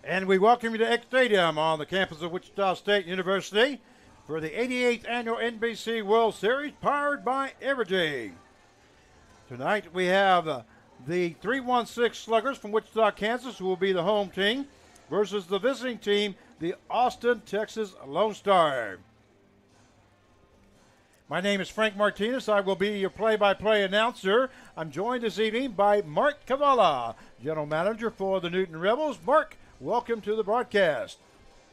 And we welcome you to X Stadium on the campus of Wichita State University for the 88th annual NBC World Series powered by Evergy. Tonight we have the 316 Sluggers from Wichita, Kansas, who will be the home team, versus the visiting team, the Austin, Texas Lonestar. My name is Frank Martinez. I will be your play-by-play announcer. I'm joined this evening by Mark Cavala, General Manager for the Newton Rebels. Mark, welcome to the broadcast.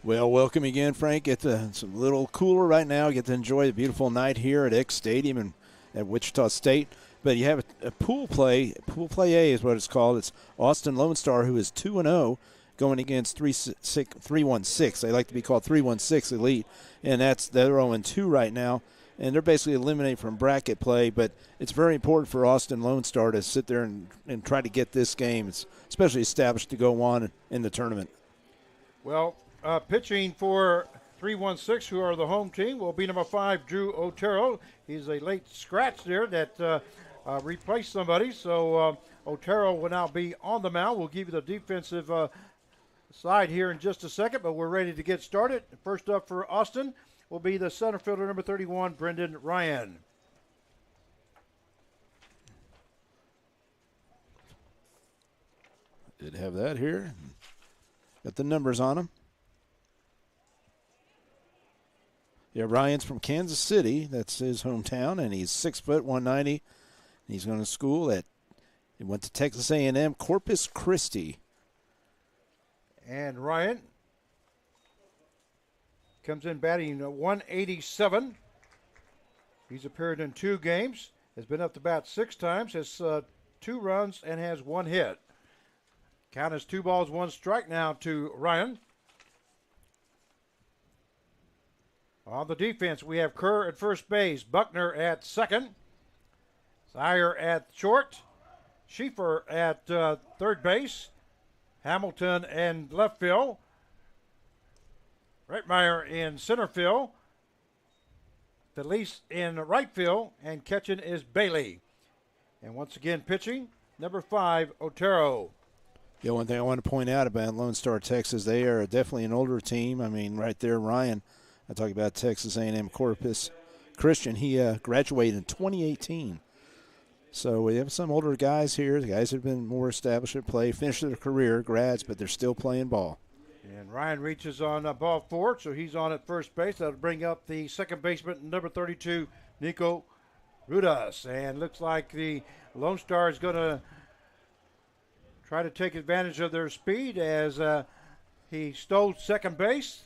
Well, welcome again, Frank. It's a little cooler right now. Get to enjoy the beautiful night here at X Stadium and at Wichita State. But you have a pool play. Pool play A is what it's called. It's Austin Lonestar, who is 2-0, going against 316. They like to be called 316 Elite, and they're 0-2 right now. And they're basically eliminated from bracket play, but it's very important for Austin Lonestar to sit there and try to get this game, especially established, to go on in the tournament. Well, pitching for 316, who are the home team, will be number 5, Drew Otero. He's a late scratch there that replaced somebody, so Otero will now be on the mound. We'll give you the defensive side here in just a second, but we're ready to get started. First up for Austin will be the center fielder, number 31, Brendan Ryan. Did have that here. Got the numbers on him. Yeah, Ryan's from Kansas City. That's his hometown, and he's 6 foot 190. He's going to school he went to Texas A&M Corpus Christi. And Ryan comes in batting 187. He's appeared in 2 games, has been up to bat 6 times, has 2 runs, and has 1 hit. Count is 2 balls, 1 strike now to Ryan. On the defense, we have Kerr at first base, Buckner at second, Sire at short, Schieffer at third base, Hamilton and left field, Reitmeyer in center field, Felice in right field, and catching is Bailey. And once again, pitching, number 5, Otero. Yeah, one thing I want to point out about Lone Star, Texas, they are definitely an older team. I mean, right there, Ryan, I talk about Texas A&M Corpus Christian. He graduated in 2018. So we have some older guys here. The guys have been more established at play, finished their career, grads, but they're still playing ball. And Ryan reaches on ball 4, so he's on at first base. That'll bring up the second baseman, number 32, Nico Rudas. And looks like the Lone Star is going to try to take advantage of their speed as he stole second base.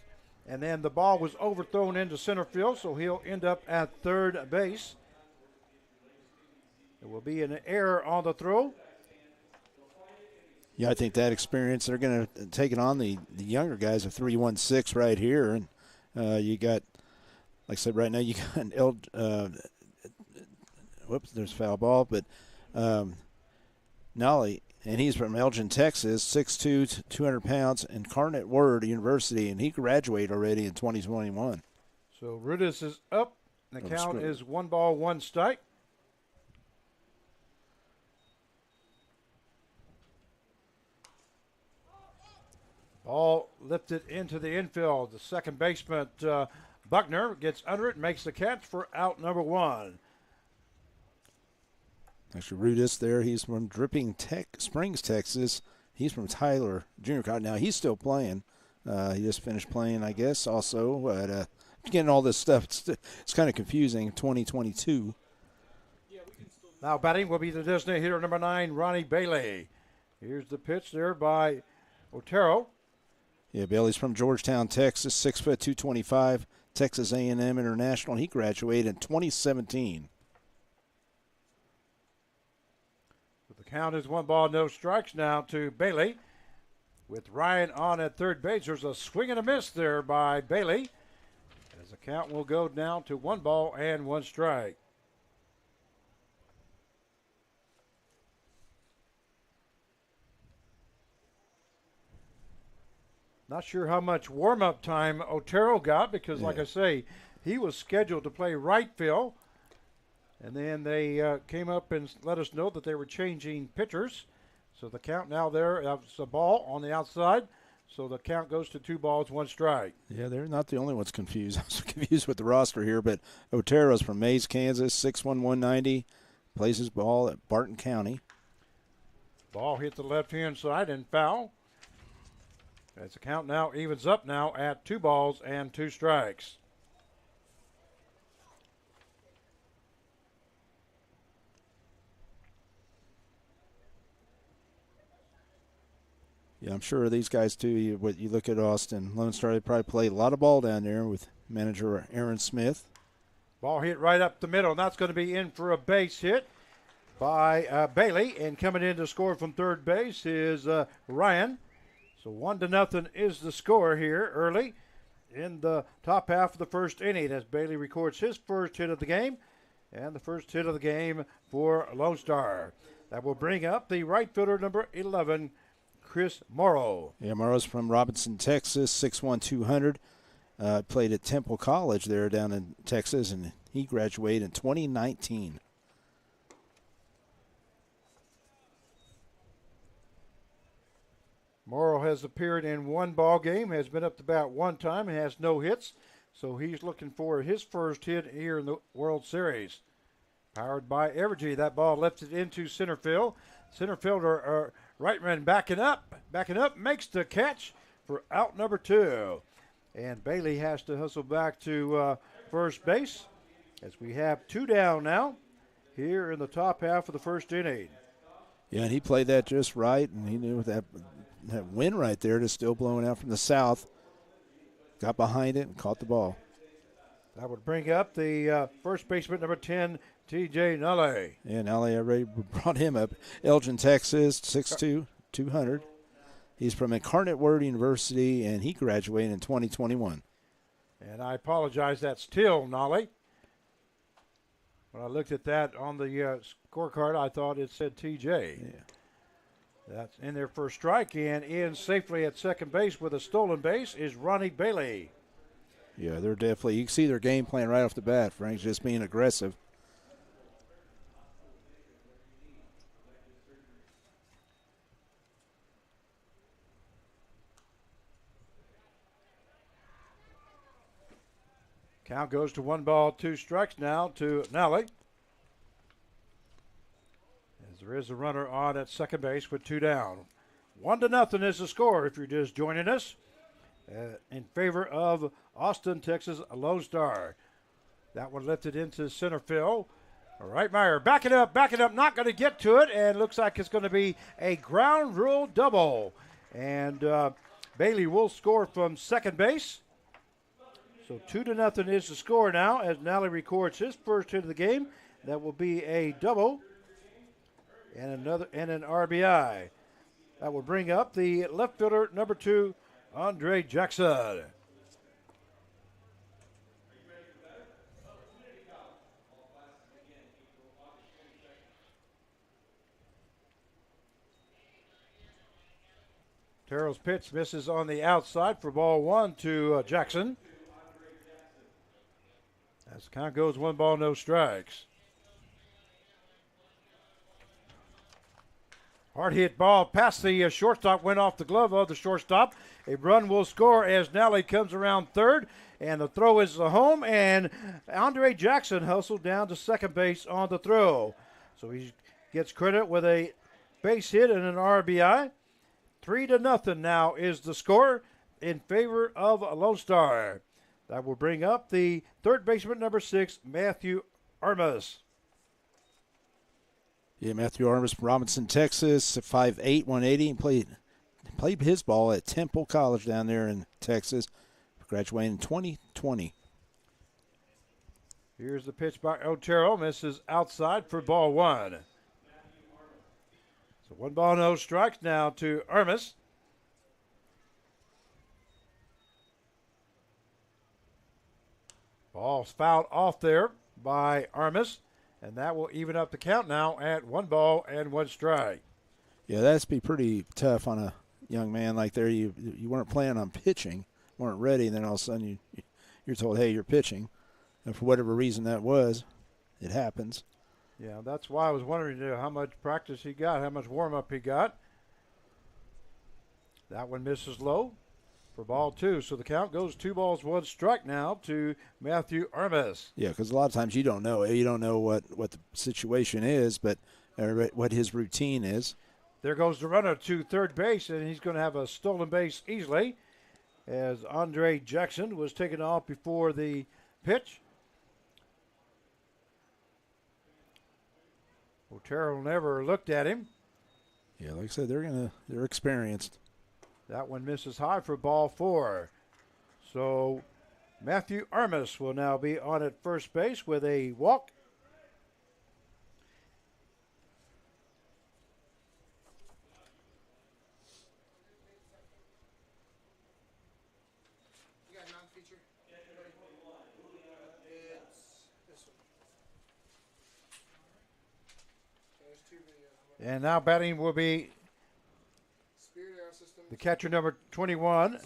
And then the ball was overthrown into center field, so he'll end up at third base. There will be an error on the throw. Yeah, I think that experience, they're going to take it on the younger guys of 316 right here. And you got, like I said, right now you got whoops, there's a foul ball, but Nolly, and he's from Elgin, Texas, 6'2", 200 pounds, and Incarnate Word University, and he graduated already in 2021. So Rudas is up. The count is 1 ball, 1 strike. Ball lifted into the infield. The second baseman, Buckner, gets under it and makes the catch for out number 1. Actually, Rudas there, he's from Dripping Springs, Texas. He's from Tyler Junior College. Now, he's still playing. He just finished playing, I guess, also. But getting all this stuff, it's kind of confusing, 2022. Now batting will be the designated hitter, number 9, Ronnie Bailey. Here's the pitch there by Otero. Yeah, Bailey's from Georgetown, Texas, 6 foot 225, Texas A&M International. He graduated in 2017. The count is 1 ball, no strikes now to Bailey. With Ryan on at third base, there's a swing and a miss there by Bailey. As the count will go down to 1 ball and 1 strike. Not sure how much warm-up time Otero got because, like I say, he was scheduled to play right field. And then they came up and let us know that they were changing pitchers. So the count now there, that's a ball on the outside. So the count goes to 2 balls, 1 strike. Yeah, they're not the only ones confused. I was confused with the roster here, but Otero's from Mays, Kansas, 6'1", 190, plays his ball at Barton County. Ball hit the left-hand side and foul. As the count now evens up now at 2 balls and 2 strikes. Yeah, I'm sure these guys too. You look at Austin Lonestar, they probably play a lot of ball down there with manager Aaron Smith. Ball hit right up the middle, and that's going to be in for a base hit by Bailey. And coming in to score from third base is Ryan. So 1-0 is the score here early in the top half of the first inning as Bailey records his first hit of the game and the first hit of the game for Lonestar. That will bring up the right fielder, number 11, Chris Morrow. Yeah, Morrow's from Robinson, Texas, 6'1", 200. Played at Temple College there down in Texas, and he graduated in 2019. Morrow has appeared in 1 ball game, has been up to bat 1 time, and has no hits. So he's looking for his first hit here in the World Series. Powered by Evergy. That ball lifted into center field. Center fielder Reitman backing up, makes the catch for out number 2. And Bailey has to hustle back to first base as we have 2 down now here in the top half of the first inning. Yeah, and he played that just right, and he knew that wind right there is still blowing out from the south. Got behind it and caught the ball. That would bring up the first baseman, number 10, T.J. Nulle. And Nulle, I already brought him up. Elgin, Texas, 6'2", 200. He's from Incarnate Word University, and he graduated in 2021. And I apologize, that's Till Nulle. When I looked at that on the scorecard, I thought it said T.J. Yeah. That's in there for a strike, and in safely at second base with a stolen base is Ronnie Bailey. Yeah, they're definitely, you can see their game plan right off the bat. Frank's just being aggressive. Count goes to 1 ball, 2 strikes now to Nulle. As there is a runner on at second base with 2 down. 1-0 is the score if you're just joining us. In favor of Austin, Texas, Lonestar. That one lifted into center field. All right, Meyer backing up, not going to get to it, and looks like it's going to be a ground rule double. And Bailey will score from second base. So 2-0 is the score now as Nulle records his first hit of the game. That will be a double and an RBI. That will bring up the left fielder, number 2, Andre Jackson. Terrell's pitch misses on the outside for ball 1 to Jackson. As the count goes, 1 ball, no strikes. Hard hit ball past the shortstop, went off the glove of the shortstop. A run will score as Nulle comes around third, and the throw is home, and Andre Jackson hustled down to second base on the throw. So he gets credit with a base hit and an RBI. 3-0 now is the score in favor of Lonestar. That will bring up the third baseman, number 6, Matthew Armas. Yeah, Matthew Armas from Robinson, Texas, 5'8", 180, and played his ball at Temple College down there in Texas, graduating in 2020. Here's the pitch by Otero, misses outside for ball 1. So 1 ball, no strikes now to Armas. Ball's fouled off there by Armas, and that will even up the count now at 1 ball and 1 strike. Yeah, that'd be pretty tough on a young man like there. You weren't planning on pitching, weren't ready, and then all of a sudden you're told, hey, you're pitching. And for whatever reason that was, it happens. Yeah, that's why I was wondering how much practice he got, how much warm-up he got. That one misses low for ball 2. So the count goes 2 balls, 1 strike now to Matthew Armas. Yeah, because a lot of times you don't know. You don't know what the situation is, but what his routine is. There goes the runner to third base, and he's going to have a stolen base easily as Andre Jackson was taken off before the pitch. Otero never looked at him. Yeah, like I said, they're experienced. That one misses high for ball 4. So Matthew Armas will now be on at first base with a walk. You got non-feature? It's this one. There's 2 videos. And now batting will be Spirit Air System. the catcher number 21,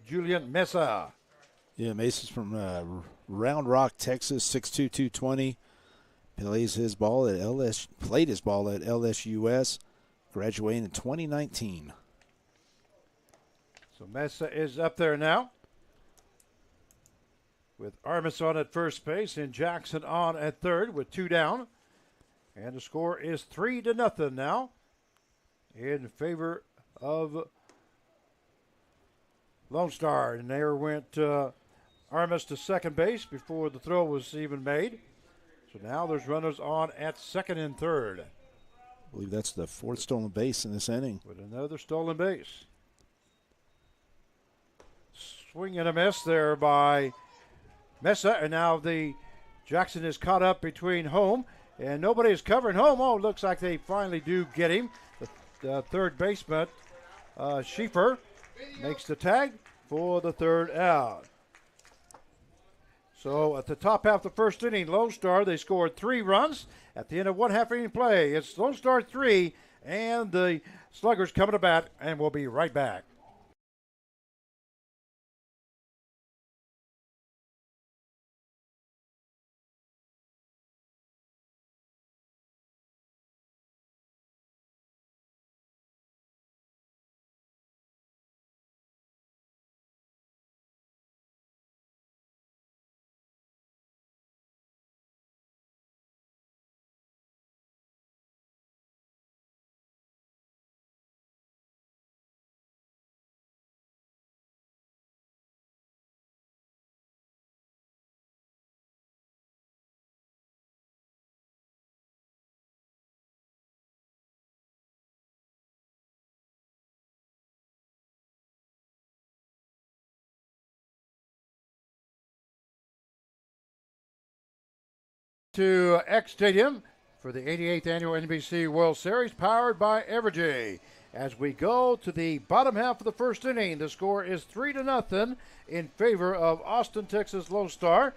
Julian Mesa. Yeah, Mason's from Round Rock, Texas, 6'2", 220. Played his ball at LSUS, graduating in 2019. So Mesa is up there now, with Armas on at first base and Jackson on at third with 2 down. And the score is 3-0 now in favor of Lonestar. And there went Armas to second base before the throw was even made. So now there's runners on at second and third. I believe that's the 4th stolen base in this inning. With another stolen base. Swing and a miss there by Mesa, and now the Jackson is caught up between home, and nobody is covering home. Oh, looks like they finally do get him. The third baseman, Schieffer, makes the tag for the third out. So at the top half of the first inning, Lone Star, they scored 3 runs. At the end of 1/2 inning play, it's Lone Star 3, and the Sluggers coming to bat, and we'll be right back. To X Stadium for the 88th annual NBC World Series, powered by Evergy. As we go to the bottom half of the first inning, the score is 3-0 in favor of Austin, Texas Lone Star.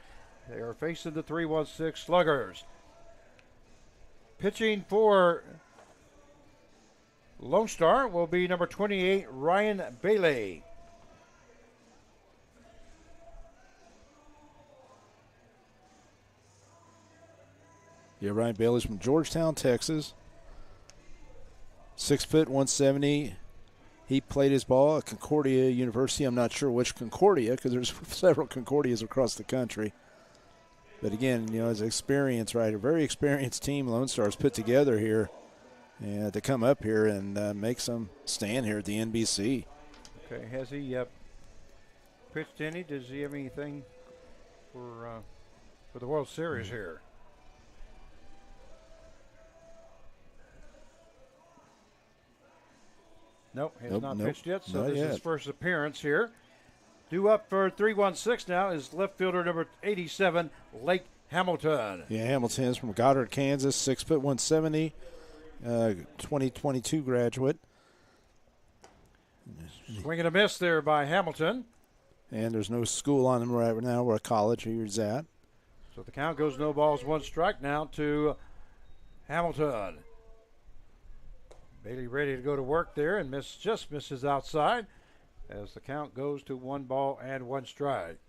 They are facing the 3-1-6 Sluggers. Pitching for Lone Star will be number 28, Ryan Bailey. Yeah, Ryan Bailey's from Georgetown, Texas. 6 foot, 170. He played his ball at Concordia University. I'm not sure which Concordia because there's several Concordias across the country. But again, his experience, right? A very experienced team Lone Star's put together here, and to come up here and make some stand here at the NBC. Okay, has he pitched any? Does he have anything for the World Series here? Nope, he has not pitched yet, so this is his first appearance here. Due up for 3-1-6 now is left fielder number 87, Lake Hamilton. Yeah, Hamilton's from Goddard, Kansas, 6 foot, 170, 2022 graduate. Swing and a miss there by Hamilton. And there's no school on him right now, where college he's at. So the count goes no balls, 1 strike now to Hamilton. Bailey ready to go to work there and just misses outside as the count goes to 1 ball and 1 strike.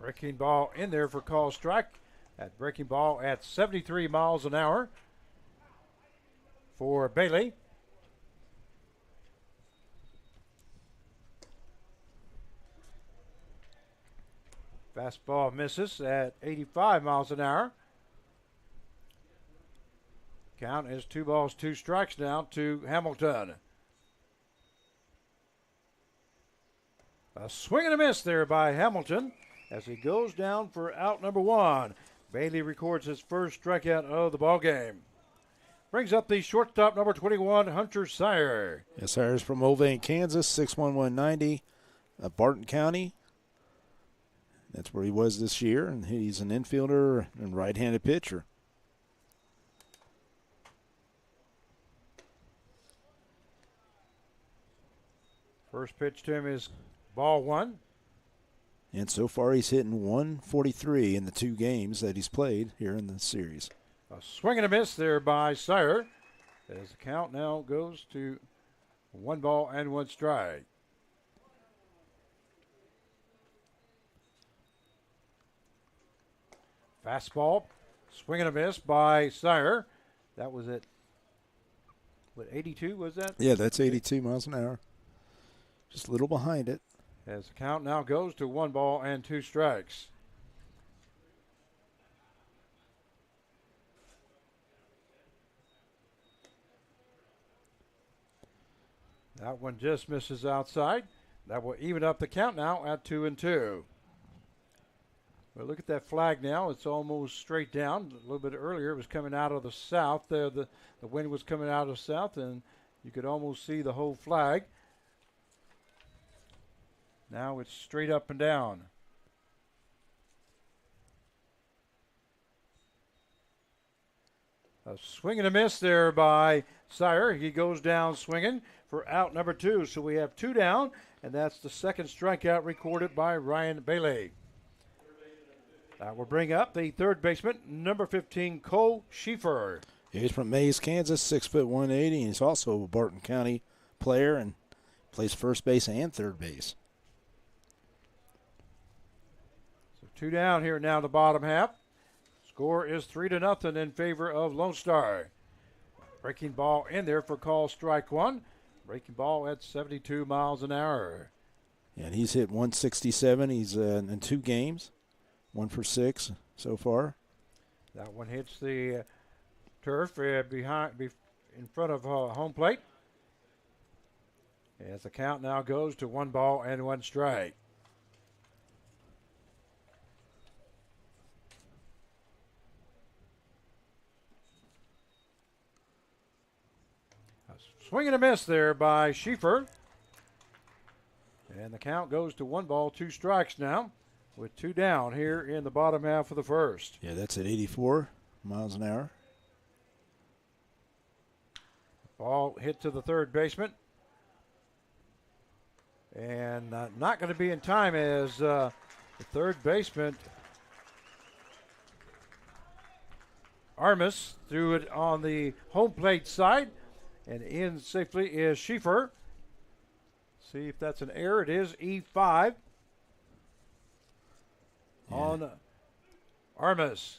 Breaking ball in there for call strike. That breaking ball at 73 miles an hour. for Bailey. Fastball misses at 85 miles an hour. Count is 2 balls, 2 strikes now to Hamilton. A swing and a miss there by Hamilton as he goes down for out number 1. Bailey records his first strikeout of the ballgame. Brings up the shortstop, number 21, Hunter Sire. Yes, Sire's from Mulvane, Kansas, 6'1", 190, Barton County. That's where he was this year, and he's an infielder and right-handed pitcher. First pitch to him is ball 1. And so far he's hitting 143 in the 2 games that he's played here in the series. A swing and a miss there by Sire as the count now goes to 1 ball and 1 strike. Fastball, swing and a miss by Sire. That was at, what, 82 was that? Yeah, that's 82 miles an hour. Just a little behind it. As the count now goes to 1 ball and 2 strikes. That one just misses outside. That will even up the count now at 2-2. Well, look at that flag now. It's almost straight down. A little bit earlier, it was coming out of the south. The wind was coming out of the south, and you could almost see the whole flag. Now it's straight up and down. A swing and a miss there by Sire. He goes down swinging for out number 2. So we have 2 down, and that's the second strikeout recorded by Ryan Bailey. That will bring up the third baseman, number 15, Cole Schieffer. He's from Mays, Kansas, 6'1", 180. He's also a Barton County player and plays first base and third base. So 2 down here now in the bottom half. Score is 3-0 in favor of Lonestar. Breaking ball in there for call strike 1. Breaking ball at 72 miles an hour. And he's hit 167. He's in 2 games, 1 for 6 so far. That one hits the turf in front of home plate. As the count now goes to 1 ball and 1 strike. Swing and a miss there by Schieffer. And the count goes to 1 ball, 2 strikes now, with 2 down here in the bottom half of the first. Yeah, that's at 84 miles an hour. Ball hit to the third baseman. And not going to be in time as the third baseman, Armas, threw it on the home plate side. And in safely is Schieffer. See if that's an error. It is E5 on Armas.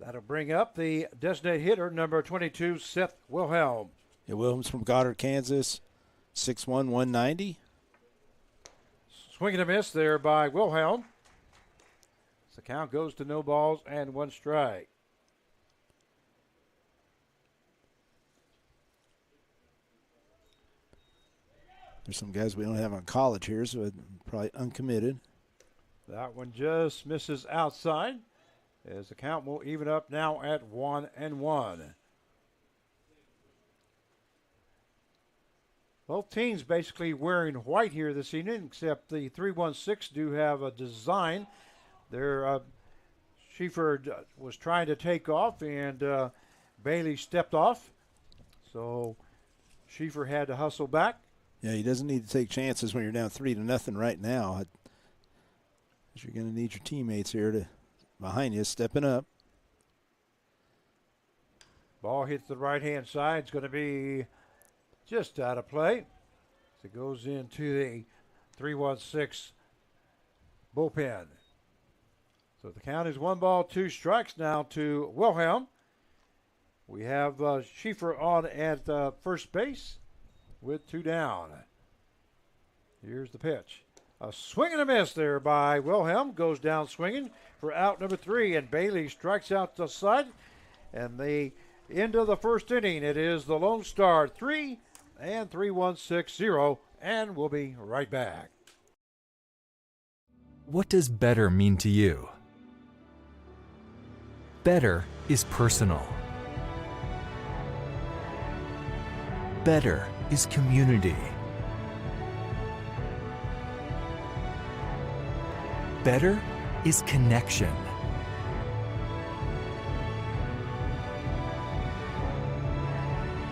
That'll bring up the designated hitter, number 22, Seth Wilhelm. Yeah, Wilhelm's from Goddard, Kansas, 6'1", 190. Swing and a miss there by Wilhelm. The count goes to no balls and 1 strike. There's some guys we don't have on college here, so probably uncommitted. That one just misses outside as the count will even up now at 1-1. Both teams basically wearing white here this evening, except the 316 do have a design. Their Schieffer was trying to take off, and Bailey stepped off. So Schieffer had to hustle back. Yeah, he doesn't need to take chances when you're down 3-0 right now. You're going to need your teammates here behind you stepping up. Ball hits the right-hand side. It's going to be just out of play. So it goes into the 316 bullpen. So the count is 1 ball, 2 strikes now to Wilhelm. We have Schieffer on at first base with 2 down. Here's the pitch. A swing and a miss there by Wilhelm. Goes down swinging for out number 3, and Bailey strikes out the side. And the end of the first inning, it is the Lone Star 3 and 3-1-6-0, and we'll be right back. What does better mean to you? Better is personal. Better is community. Better is connection.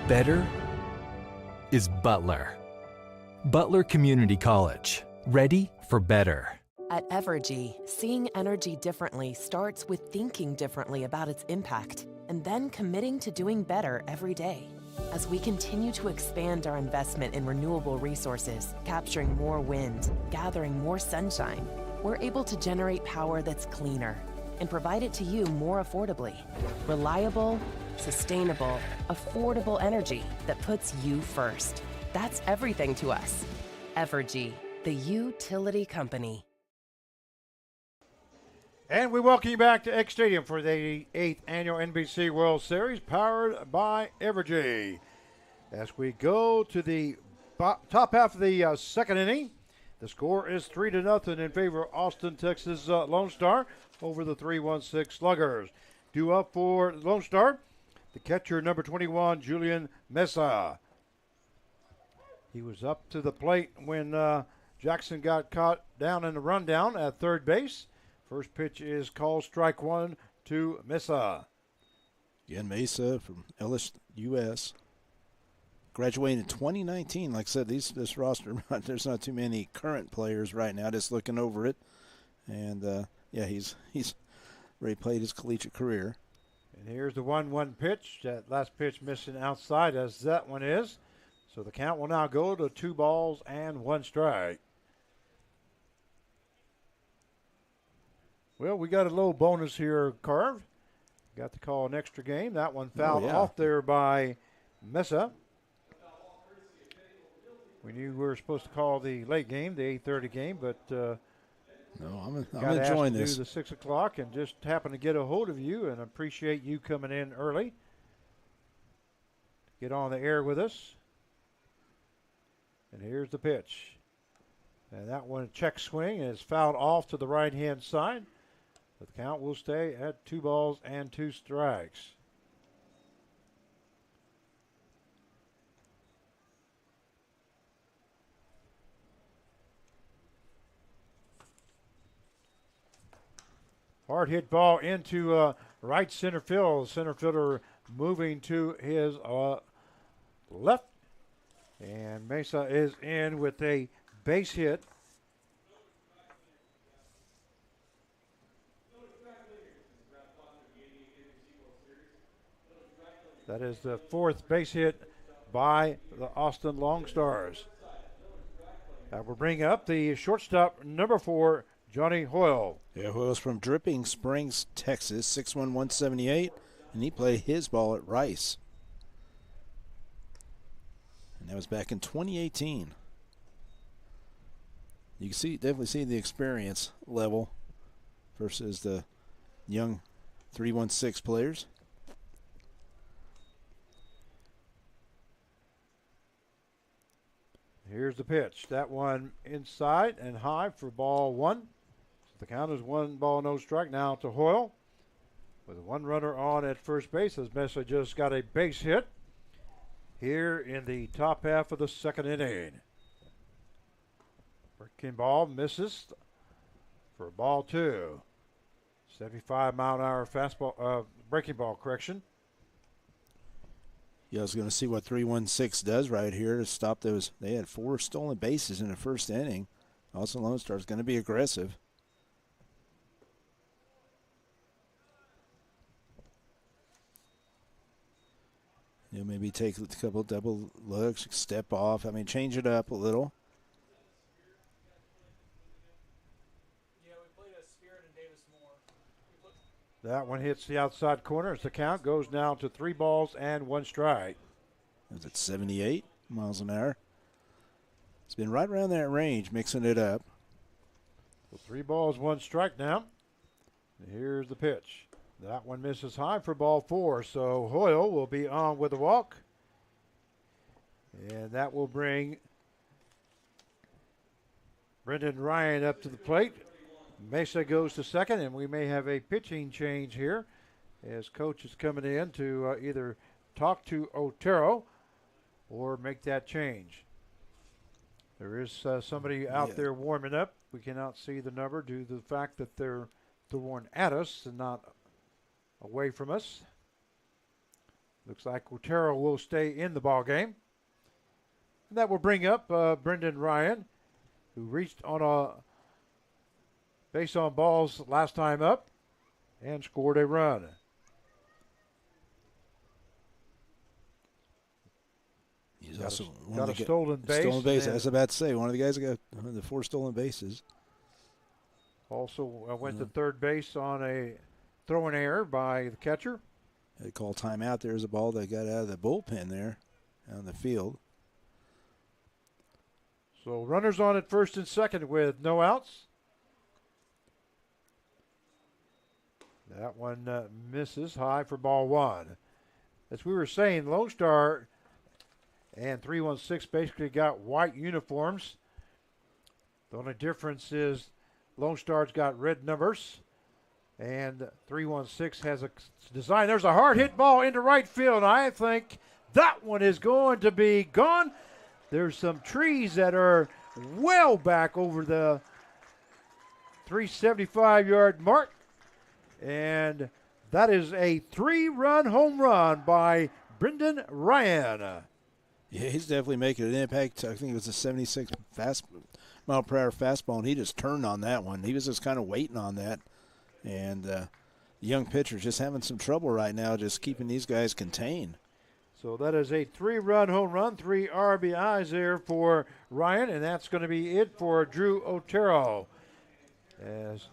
Better is Butler. Butler Community College. Ready for better. At Evergy, seeing energy differently starts with thinking differently about its impact and then committing to doing better every day. As we continue to expand our investment in renewable resources, capturing more wind, gathering more sunshine, we're able to generate power that's cleaner and provide it to you more affordably. Reliable, sustainable, affordable energy that puts you first. That's everything to us. Evergy, the utility company. And we welcome you back to X Stadium for the 8th annual NBC World Series, powered by Evergy. As we go to the top half of the second inning, the score is 3-0 in favor of Austin, Texas Lone Star over the 3-1-6 Sluggers. Due up for Lone Star, the catcher number 21, Julian Mesa. He was up to the plate when Jackson got caught down in the rundown at third base. First pitch is called strike 1 to Mesa. Again, Mesa from LSUS. Graduated in 2019. Like I said, this roster, there's not too many current players right now. Just looking over it. And, he's already played his collegiate career. And here's the 1-1 pitch. That last pitch missing outside, as that one is. So the count will now go to 2 balls and 1 strike. Well, we got a little bonus here, Carv. Got to call an extra game. That one fouled off there by Mesa. We knew we were supposed to call the late game, the 8:30 game, but no, I'm got enjoying asked to this. do the 6 o'clock and just happened to get a hold of you, and appreciate you coming in early. Get on the air with us. And here's the pitch. And that one check swing is fouled off to the right-hand side. The count will stay at 2 balls and 2 strikes. Hard hit ball into right center field. Center fielder moving to his left. And Mesa is in with a base hit. That is the 4th base hit by the Austin Long Stars. That will bring up the shortstop, number 4, Johnny Hoyle. Yeah, Hoyle's from Dripping Springs, Texas, 6'1", 178, and he played his ball at Rice. And that was back in 2018. You can definitely see the experience level versus the young 3-1-6 players. Here's the pitch. That one inside and high for ball 1. So the count is 1 ball, no strike. Now to Hoyle with 1 runner on at first base, as Mesa just got a base hit here in the top half of the second inning. Breaking ball misses for ball 2. 75-mile-an-hour fastball, breaking ball correction. Yeah, I was going to see what 3-1-6 does right here to stop those. They had 4 stolen bases in the first inning. Also, Lone Star is going to be aggressive. You know, maybe take a couple double looks, step off. I mean, change it up a little. That one hits the outside corner as the count goes now to 3 balls and 1 strike. Is it 78 miles an hour? It's been right around that range, mixing it up. So 3 balls, 1 strike now. Here's the pitch. That one misses high for ball 4. So Hoyle will be on with a walk. And that will bring Brendan Ryan up to the plate. Mesa goes to second, and we may have a pitching change here as coach is coming in to either talk to Otero or make that change. There is somebody out there warming up. We cannot see the number due to the fact that they're throwing at us and not away from us. Looks like Otero will stay in the ball game. And that will bring up Brendan Ryan, who reached on a base on balls last time up and scored a run. He's also got a stolen base. Stolen base. I was about to say, one of the guys that got the 4 stolen bases. Also went to third base on a throwing error by the catcher. They call timeout. There's a ball that got out of the bullpen there on the field. So runners on at first and second with no outs. That one misses high for ball 1. As we were saying, Lonestar and 316 basically got white uniforms. The only difference is Lonestar's got red numbers and 316 has a design. There's a hard hit ball into right field. I think that one is going to be gone. There's some trees that are well back over the 375-yard mark. And that is a 3-run home run by Brendan Ryan. Yeah, he's definitely making an impact. I think it was a 76 mile-per-hour fastball, and he just turned on that one. He was just kind of waiting on that. And the young pitcher's just having some trouble right now just keeping these guys contained. So that is a 3-run home run, 3 RBIs there for Ryan, and that's going to be it for Drew Otero. As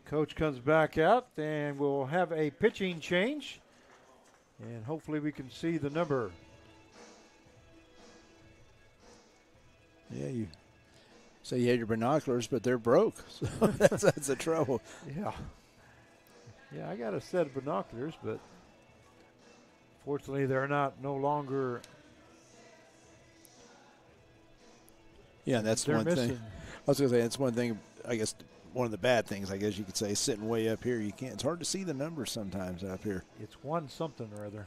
coach comes back out, and we'll have a pitching change, and hopefully we can see the number. Yeah, you say you had your binoculars, but they're broke. So that's the trouble. Yeah. Yeah, I got a set of binoculars, but fortunately they're no longer. Yeah, that's they're one missing. thing. I was going to say, it's one thing, I guess, one of the bad things, I guess you could say, sitting way up here. You can't. It's hard to see the numbers sometimes up here. It's one something or other.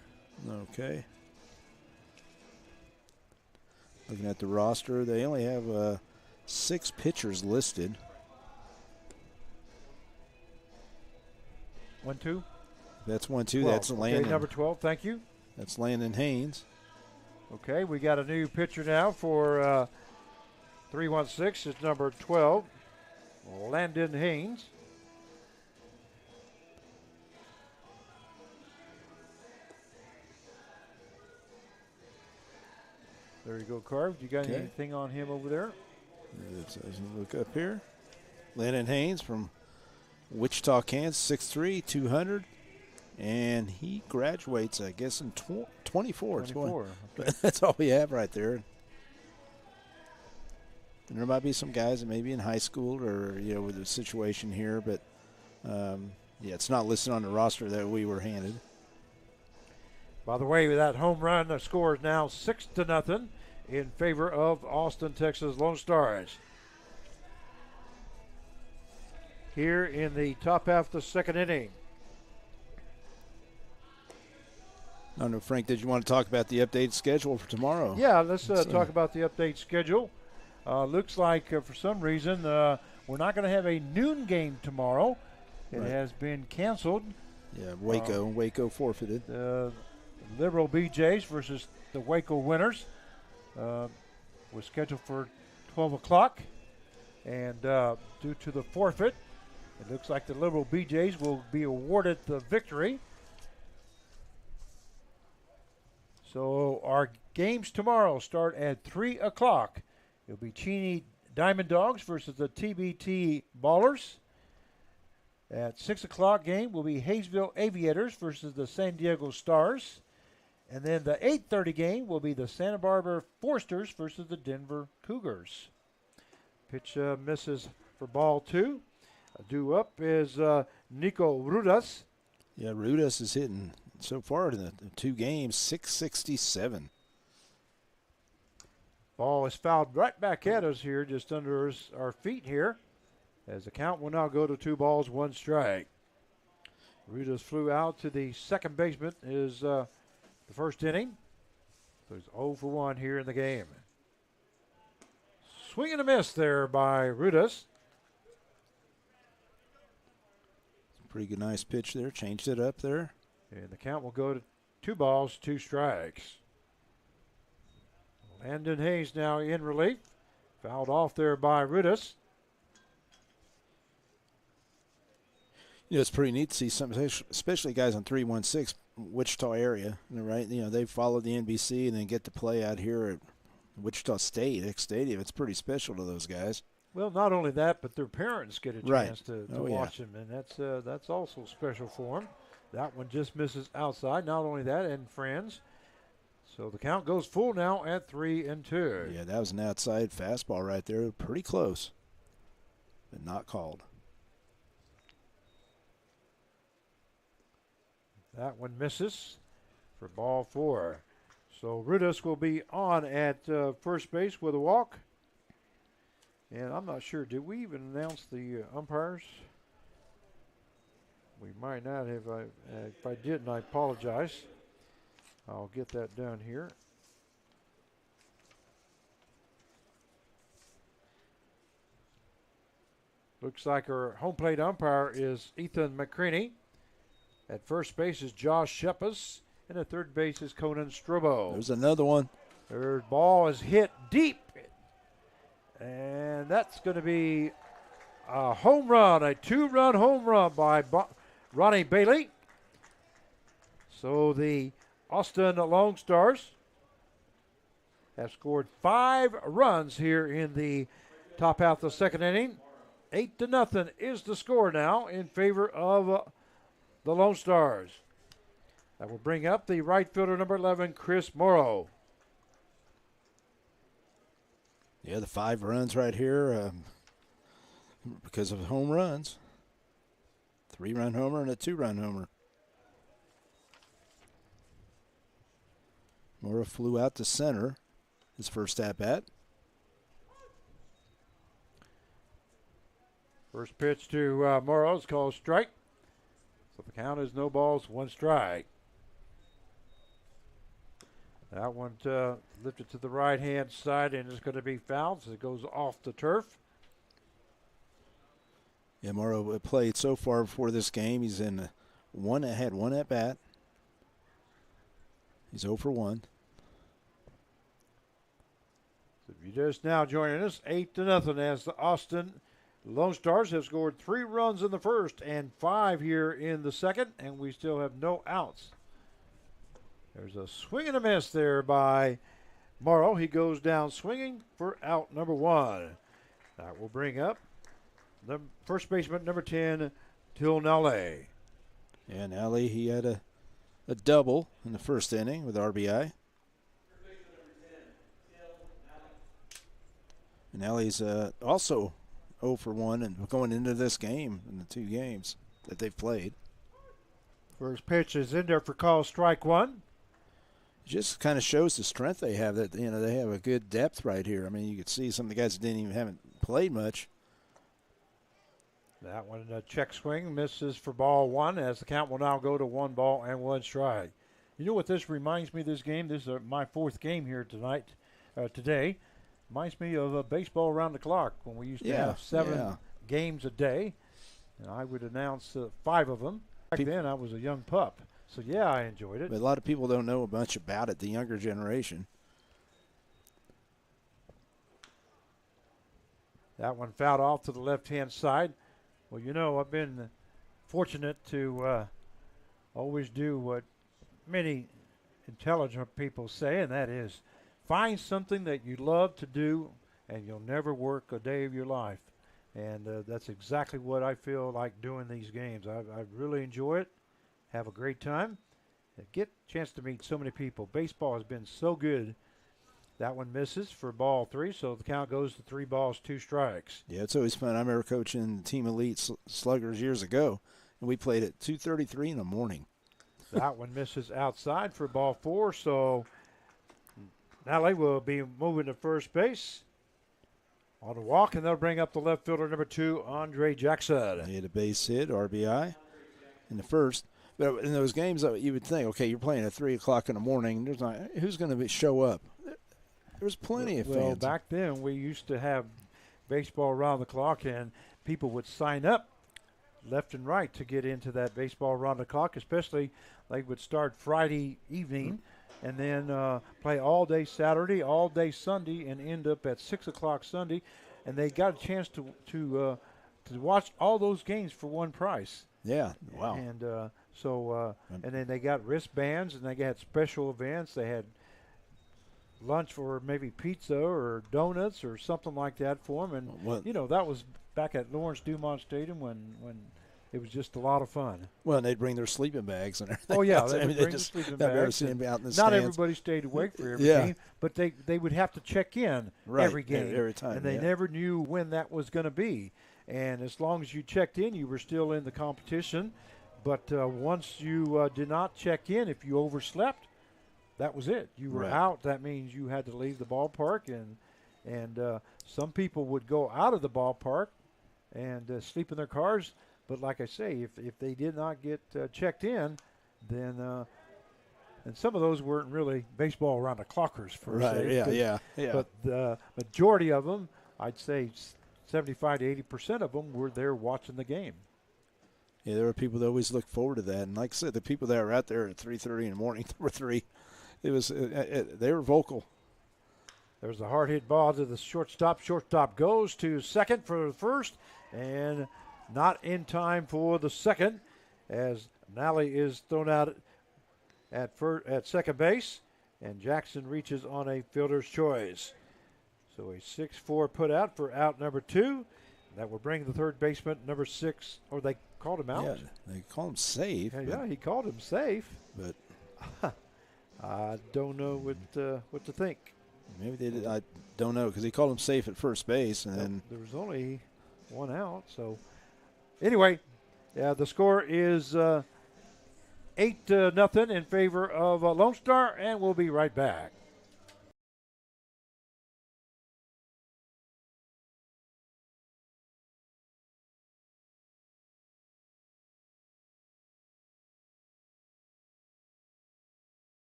Okay. Looking at the roster, they only have 6 pitchers listed. 1-2. That's 1-2. 12. That's Landon. Okay, number 12. Thank you. That's Landon Haynes. Okay, we got a new pitcher now for 316. It's number 12, Landon Haynes. There you go, Carv. You got anything on him over there? Let's look up here. Landon Haynes from Wichita, Kansas, 6'3", 200. And he graduates, I guess, in 24. 24. Okay. That's all we have right there. And there might be some guys that may be in high school or, with the situation here. But, it's not listed on the roster that we were handed. By the way, with that home run, the score is now 6-0 in favor of Austin, Texas Lone Stars. Here in the top half of the second inning. I don't know, Frank, did you want to talk about the updated schedule for tomorrow? Yeah, let's talk about the update schedule. Looks like for some reason we're not going to have a noon game tomorrow. It has been canceled. Yeah, Waco forfeited. Liberal BJs versus the Waco Winners was scheduled for 12 o'clock. And due to the forfeit, it looks like the Liberal BJs will be awarded the victory. So our games tomorrow start at 3 o'clock. It'll be Cheney Diamond Dogs versus the TBT Ballers. At 6 o'clock game will be Hayesville Aviators versus the San Diego Stars. And then the 8:30 game will be the Santa Barbara Forsters versus the Denver Cougars. Pitch misses for ball 2. Due up is Nico Rudas. Yeah, Rudas is hitting so far in the 2 games, 667. Ball is fouled right back at us here, just under our feet here, as the count will now go to 2 balls, 1 strike. Rudas flew out to the second baseman is the first inning. So he's 0 for 1 here in the game. Swing and a miss there by Rudas. Pretty good, nice pitch there. Changed it up there. And the count will go to 2 balls, 2 strikes. Landon Hayes now in relief. Fouled off there by Rudas. You know, it's pretty neat to see some, especially guys on 316, Wichita area, right? You know, they follow the NBC and then get to play out here at Wichita State, X Stadium. It's pretty special to those guys. Well, not only that, but their parents get a Right. chance to Oh, watch them, and that's also special for them. That one just misses outside. Not only that, and friends. So the count goes full now at 3-2. Yeah, that was an outside fastball right there. Pretty close, but not called. That one misses for ball 4. So Rudas will be on at first base with a walk. And I'm not sure, did we even announce the umpires? We might not have. If I didn't, I apologize. I'll get that done here. Looks like our home plate umpire is Ethan McCreaney. At first base is Josh Shepis. And at third base is Conan Strobo. There's another one. Third ball is hit deep. And that's going to be a home run, a 2-run home run by Ronnie Bailey. So the Austin Lone Stars have scored 5 runs here in the top half of the second inning. 8-0 is the score now in favor of the Lone Stars. That will bring up the right fielder, number 11, Chris Morrow. Yeah, the 5 runs right here because of home runs. 3-run homer and a 2-run homer. Morrow flew out to center his first at-bat. First pitch to Morrow is called strike. So the count is no balls, 1 strike. That one lifted to the right-hand side and is going to be fouled, so it goes off the turf. Yeah, Morrow played so far before this game. He's had one at-bat. He's 0 for 1. So if you're just now joining us, 8-0 as the Austin Lone Stars have scored 3 runs in the first and 5 here in the second, and we still have no outs. There's a swing and a miss there by Morrow. He goes down swinging for out number 1. That will bring up the first baseman, number 10, Till Nale. And Nale, he had a double in the first inning with RBI. And Nale's also 0 for 1 and going into this game in the 2 games that they've played. First pitch is in there for call strike 1. It just kind of shows the strength they have. That they have a good depth right here. I mean, you could see some of the guys that haven't played much. That one a check swing misses for ball 1 as the count will now go to 1 ball and 1 strike. You know what this reminds me of this game? This is my 4th game here today. Reminds me of baseball around the clock when we used to have 7 games a day, and I would announce 5 of them. Back then I was a young pup. So, yeah, I enjoyed it. But a lot of people don't know much about it, the younger generation. That one fouled off to the left-hand side. Well, you know, I've been fortunate to always do what many intelligent people say, and that is find something that you love to do and you'll never work a day of your life. And that's exactly what I feel like doing these games. I really enjoy it, have a great time, and get a chance to meet so many people. Baseball has been so good. That one misses for ball 3, so the count goes to 3 balls, 2 strikes. Yeah, it's always fun. I remember coaching Team Elite Sluggers years ago, and we played at 2:33 in the morning. That one misses outside for ball 4, so Nally will be moving to first base on the walk, and they'll bring up the left fielder, number 2, Andre Jackson. He had a base hit, RBI, in the first. But in those games, you would think, okay, you're playing at 3 o'clock in the morning. There's not who's going to show up. There was plenty of fans. Well, back then we used to have baseball around the clock, and people would sign up left and right to get into that baseball around the clock, especially they would start Friday evening and then play all day Saturday, all day Sunday, and end up at 6 o'clock Sunday. And they got a chance to watch all those games for one price. Yeah, wow. And and then they got wristbands, and they got special events. They had lunch for maybe pizza or donuts or something like that for them. And, that was back at Lawrence Dumont Stadium when it was just a lot of fun. Well, and they'd bring their sleeping bags and everything. Oh, yeah. They Bring the sleeping I've never bags. seen them out in the Not stands. everybody stayed awake for every Yeah. game, but they would have to check in Right, every game. every time, And they yeah. never knew when that was going to be. And as long as you checked in, you were still in the competition. But once you did not check in, if you overslept, that was it. You were Right. out. That means you had to leave the ballpark, and some people would go out of the ballpark and sleep in their cars. But like I say, if they did not get checked in, then and some of those weren't really baseball around the clockers for Right, yeah. But the majority of them, I'd say 75 to 80% of them were there watching the game. Yeah, there were people that always looked forward to that. And like I said, the people that were out there at 3:30 in the morning, there were 3. It was they were vocal. There's a hard hit ball to the shortstop. Shortstop goes to second for the first, and not in time for the second, as Nally is thrown out at second base, and Jackson reaches on a fielder's choice. So a 6-4 put out for out number 2. That will bring the third baseman, number 6, or they called him out. Yeah, they call him safe. Yeah, he called him safe. But I don't know what to think. maybe they did. I don't know, because he called him safe at first base, and then There was only one out. So anyway, the score is 8-0 in favor of Lone Star, and we'll be right back.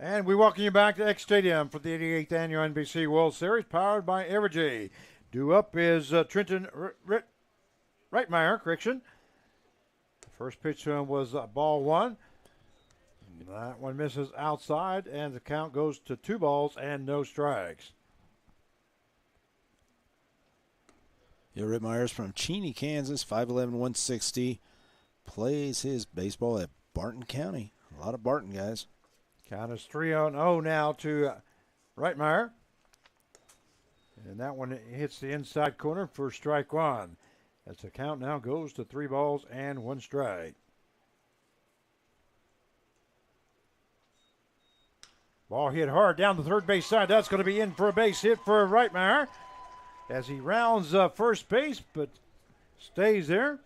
And we welcome you back to X Stadium for the 88th Annual NBC World Series, powered by Evergy. Due up is Trenton Reitmeyer, correction. First pitch was ball 1. That one misses outside, and the count goes to 2 balls and no strikes. Yeah, Rip Myers from Cheney, Kansas, 5'11", 160, plays his baseball at Barton County. A lot of Barton guys. Count is 3-0 now to Reitmeyer. And that one hits the inside corner for strike 1. As the count now goes to 3 balls and 1 strike. Ball hit hard down the third base side. That's going to be in for a base hit for Reitmeyer. as he rounds first base, but stays there.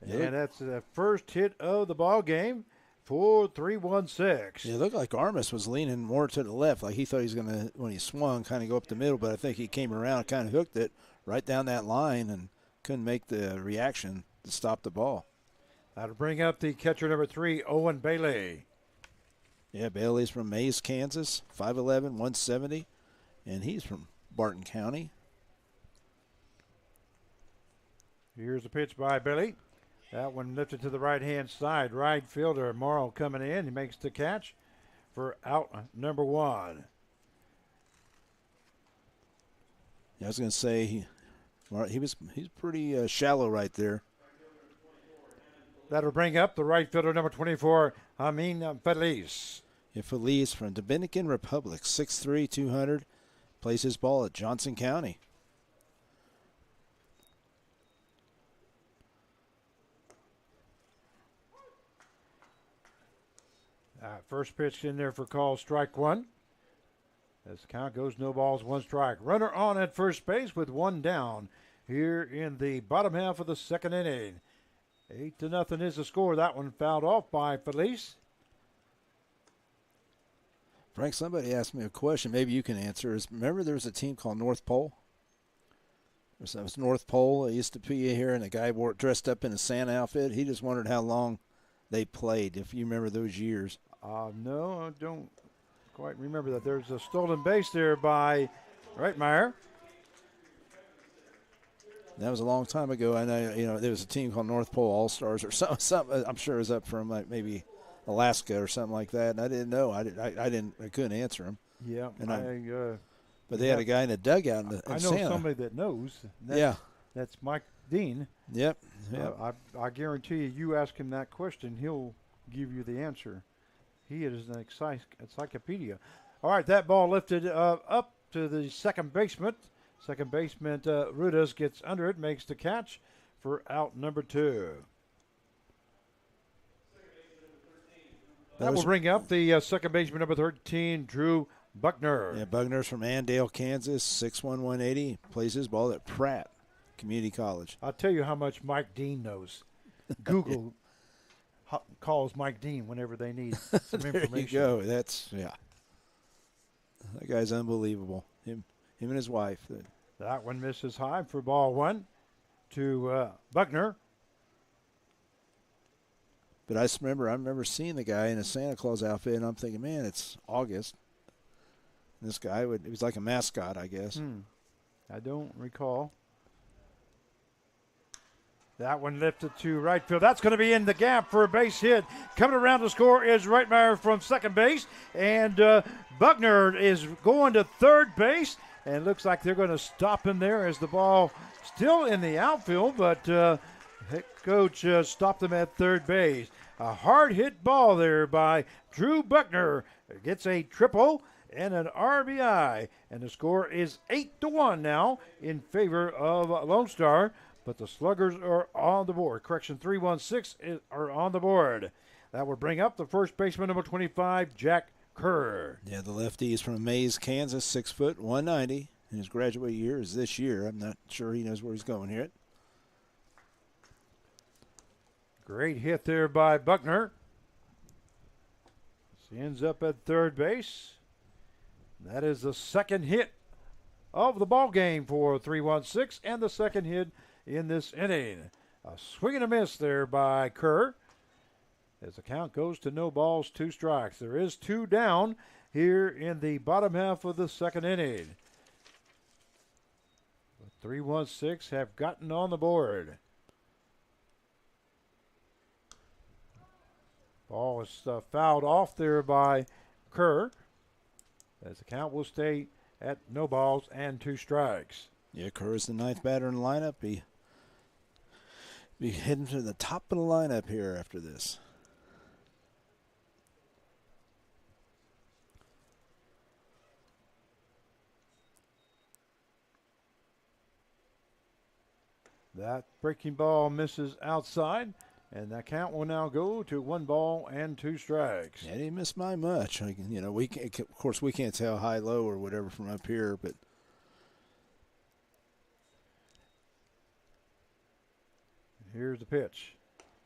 Yeah. And that's the first hit of the ball game for 3-1-6. Yeah, it looked like Armas was leaning more to the left, like he thought he was going to, when he swung, kind of go up the middle, but I think he came around, kind of hooked it right down that line and couldn't make the reaction to stop the ball. That'll bring up the catcher number 3, Owen Bailey. Yeah, Bailey's from Mays, Kansas, 5'11", 170, and he's from Barton County. Here's a pitch by Bailey. That one lifted to the right-hand side. Right fielder Morrow coming in. He makes the catch for out number 1. Yeah, I was going to say he's pretty shallow right there. That'll bring up the right fielder number 24, Amin Feliz. Yeah, Feliz from Dominican Republic, 6'3", 200, plays his ball at Johnson County. First pitch in there for call, strike 1. As the count goes, no balls, 1 strike. Runner on at first base with 1 down here in the bottom half of the second inning. 8-0 is the score. That one fouled off by Feliz. Frank, somebody asked me a question. Maybe you can answer. Remember there was a team called North Pole? It was North Pole. It used to be here, and a guy dressed up in a Santa outfit. He just wondered how long they played, if you remember those years. No, I don't quite remember that. There's a stolen base there by Reitmeyer. That was a long time ago. I know, there was a team called North Pole All-Stars or something. I'm sure it was up from like maybe Alaska or something like that. And I didn't know. I couldn't answer them. Yeah, but they had a guy in a dugout in I know Santa. somebody that knows. That's Mike Dean. Yep. I guarantee you ask him that question, he'll give you the answer. He is an encyclopedia. All right, that ball lifted up to the second baseman. Second baseman Rudas gets under it, makes the catch for out number 2. That will bring up the second baseman number 13, Drew Buckner. Yeah, Buckner's from Andale, Kansas, 6'1", 180. Plays his ball at Pratt Community College. I'll tell you how much Mike Dean knows. Google calls Mike Dean whenever they need some information. There you go. That guy's unbelievable. Him and his wife. That one misses high for ball 1 to Buckner. But I remember seeing the guy in a Santa Claus outfit, and I'm thinking, man, it's August. This guy he was like a mascot, I guess. I don't recall. That one lifted to right field. That's going to be in the gap for a base hit. Coming around to score is Reitmeyer from second base. And Buckner is going to third base. And looks like they're going to stop him there as the ball still in the outfield. But head coach stopped him at third base. A hard hit ball there by Drew Buckner. Gets a triple and an RBI. And the score is 8-1 now in favor of Lone Star. But the Sluggers are on the board. Correction, 3-1-6 are on the board. That will bring up the first baseman, number 25, Jack Kerr. Yeah, the lefty is from Mays, Kansas, 6 foot, 190. And his graduate year is this year. I'm not sure he knows where he's going here. Great hit there by Buckner. He ends up at third base. That is the second hit of the ball game for 3-1-6 and the second hit in this inning. A swing and a miss there by Kerr. As the count goes to no balls, 2 strikes. There is 2 down here in the bottom half of the second inning. The 3-1-6 have gotten on the board. Ball is fouled off there by Kerr. As the count will stay at no balls and 2 strikes. Yeah, Kerr is the 9th batter in the lineup. Be heading to the top of the lineup here after this. That breaking ball misses outside, and that count will now go to 1 ball and 2 strikes. Yeah, he didn't miss by much. We can't, of course we can't tell high, low, or whatever from up here, but Here's the pitch.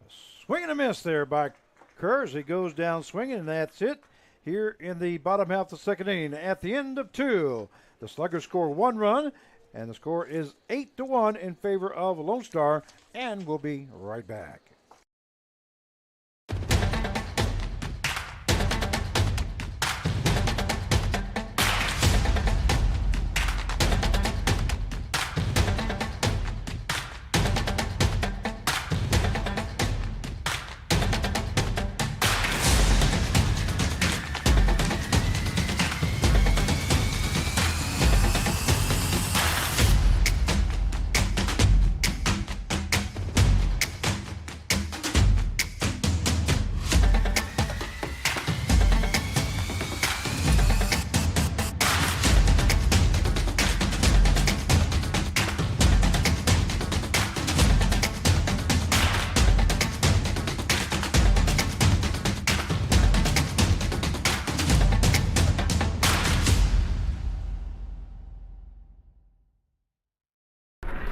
A swing and a miss there by Kerr. He goes down swinging, and that's it. Here in the bottom half of the second inning, at the end of 2, the Sluggers score 1 run, and the score is 8-1 in favor of Lone Star, and we'll be right back.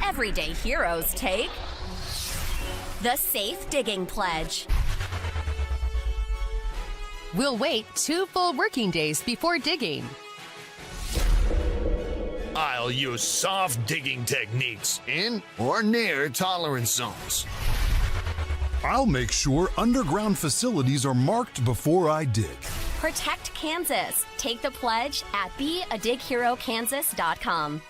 Everyday heroes take the Safe Digging Pledge. We'll wait 2 full working days before digging. I'll use soft digging techniques in or near tolerance zones. I'll make sure underground facilities are marked before I dig. Protect Kansas. Take the pledge at beadigherokansas.com.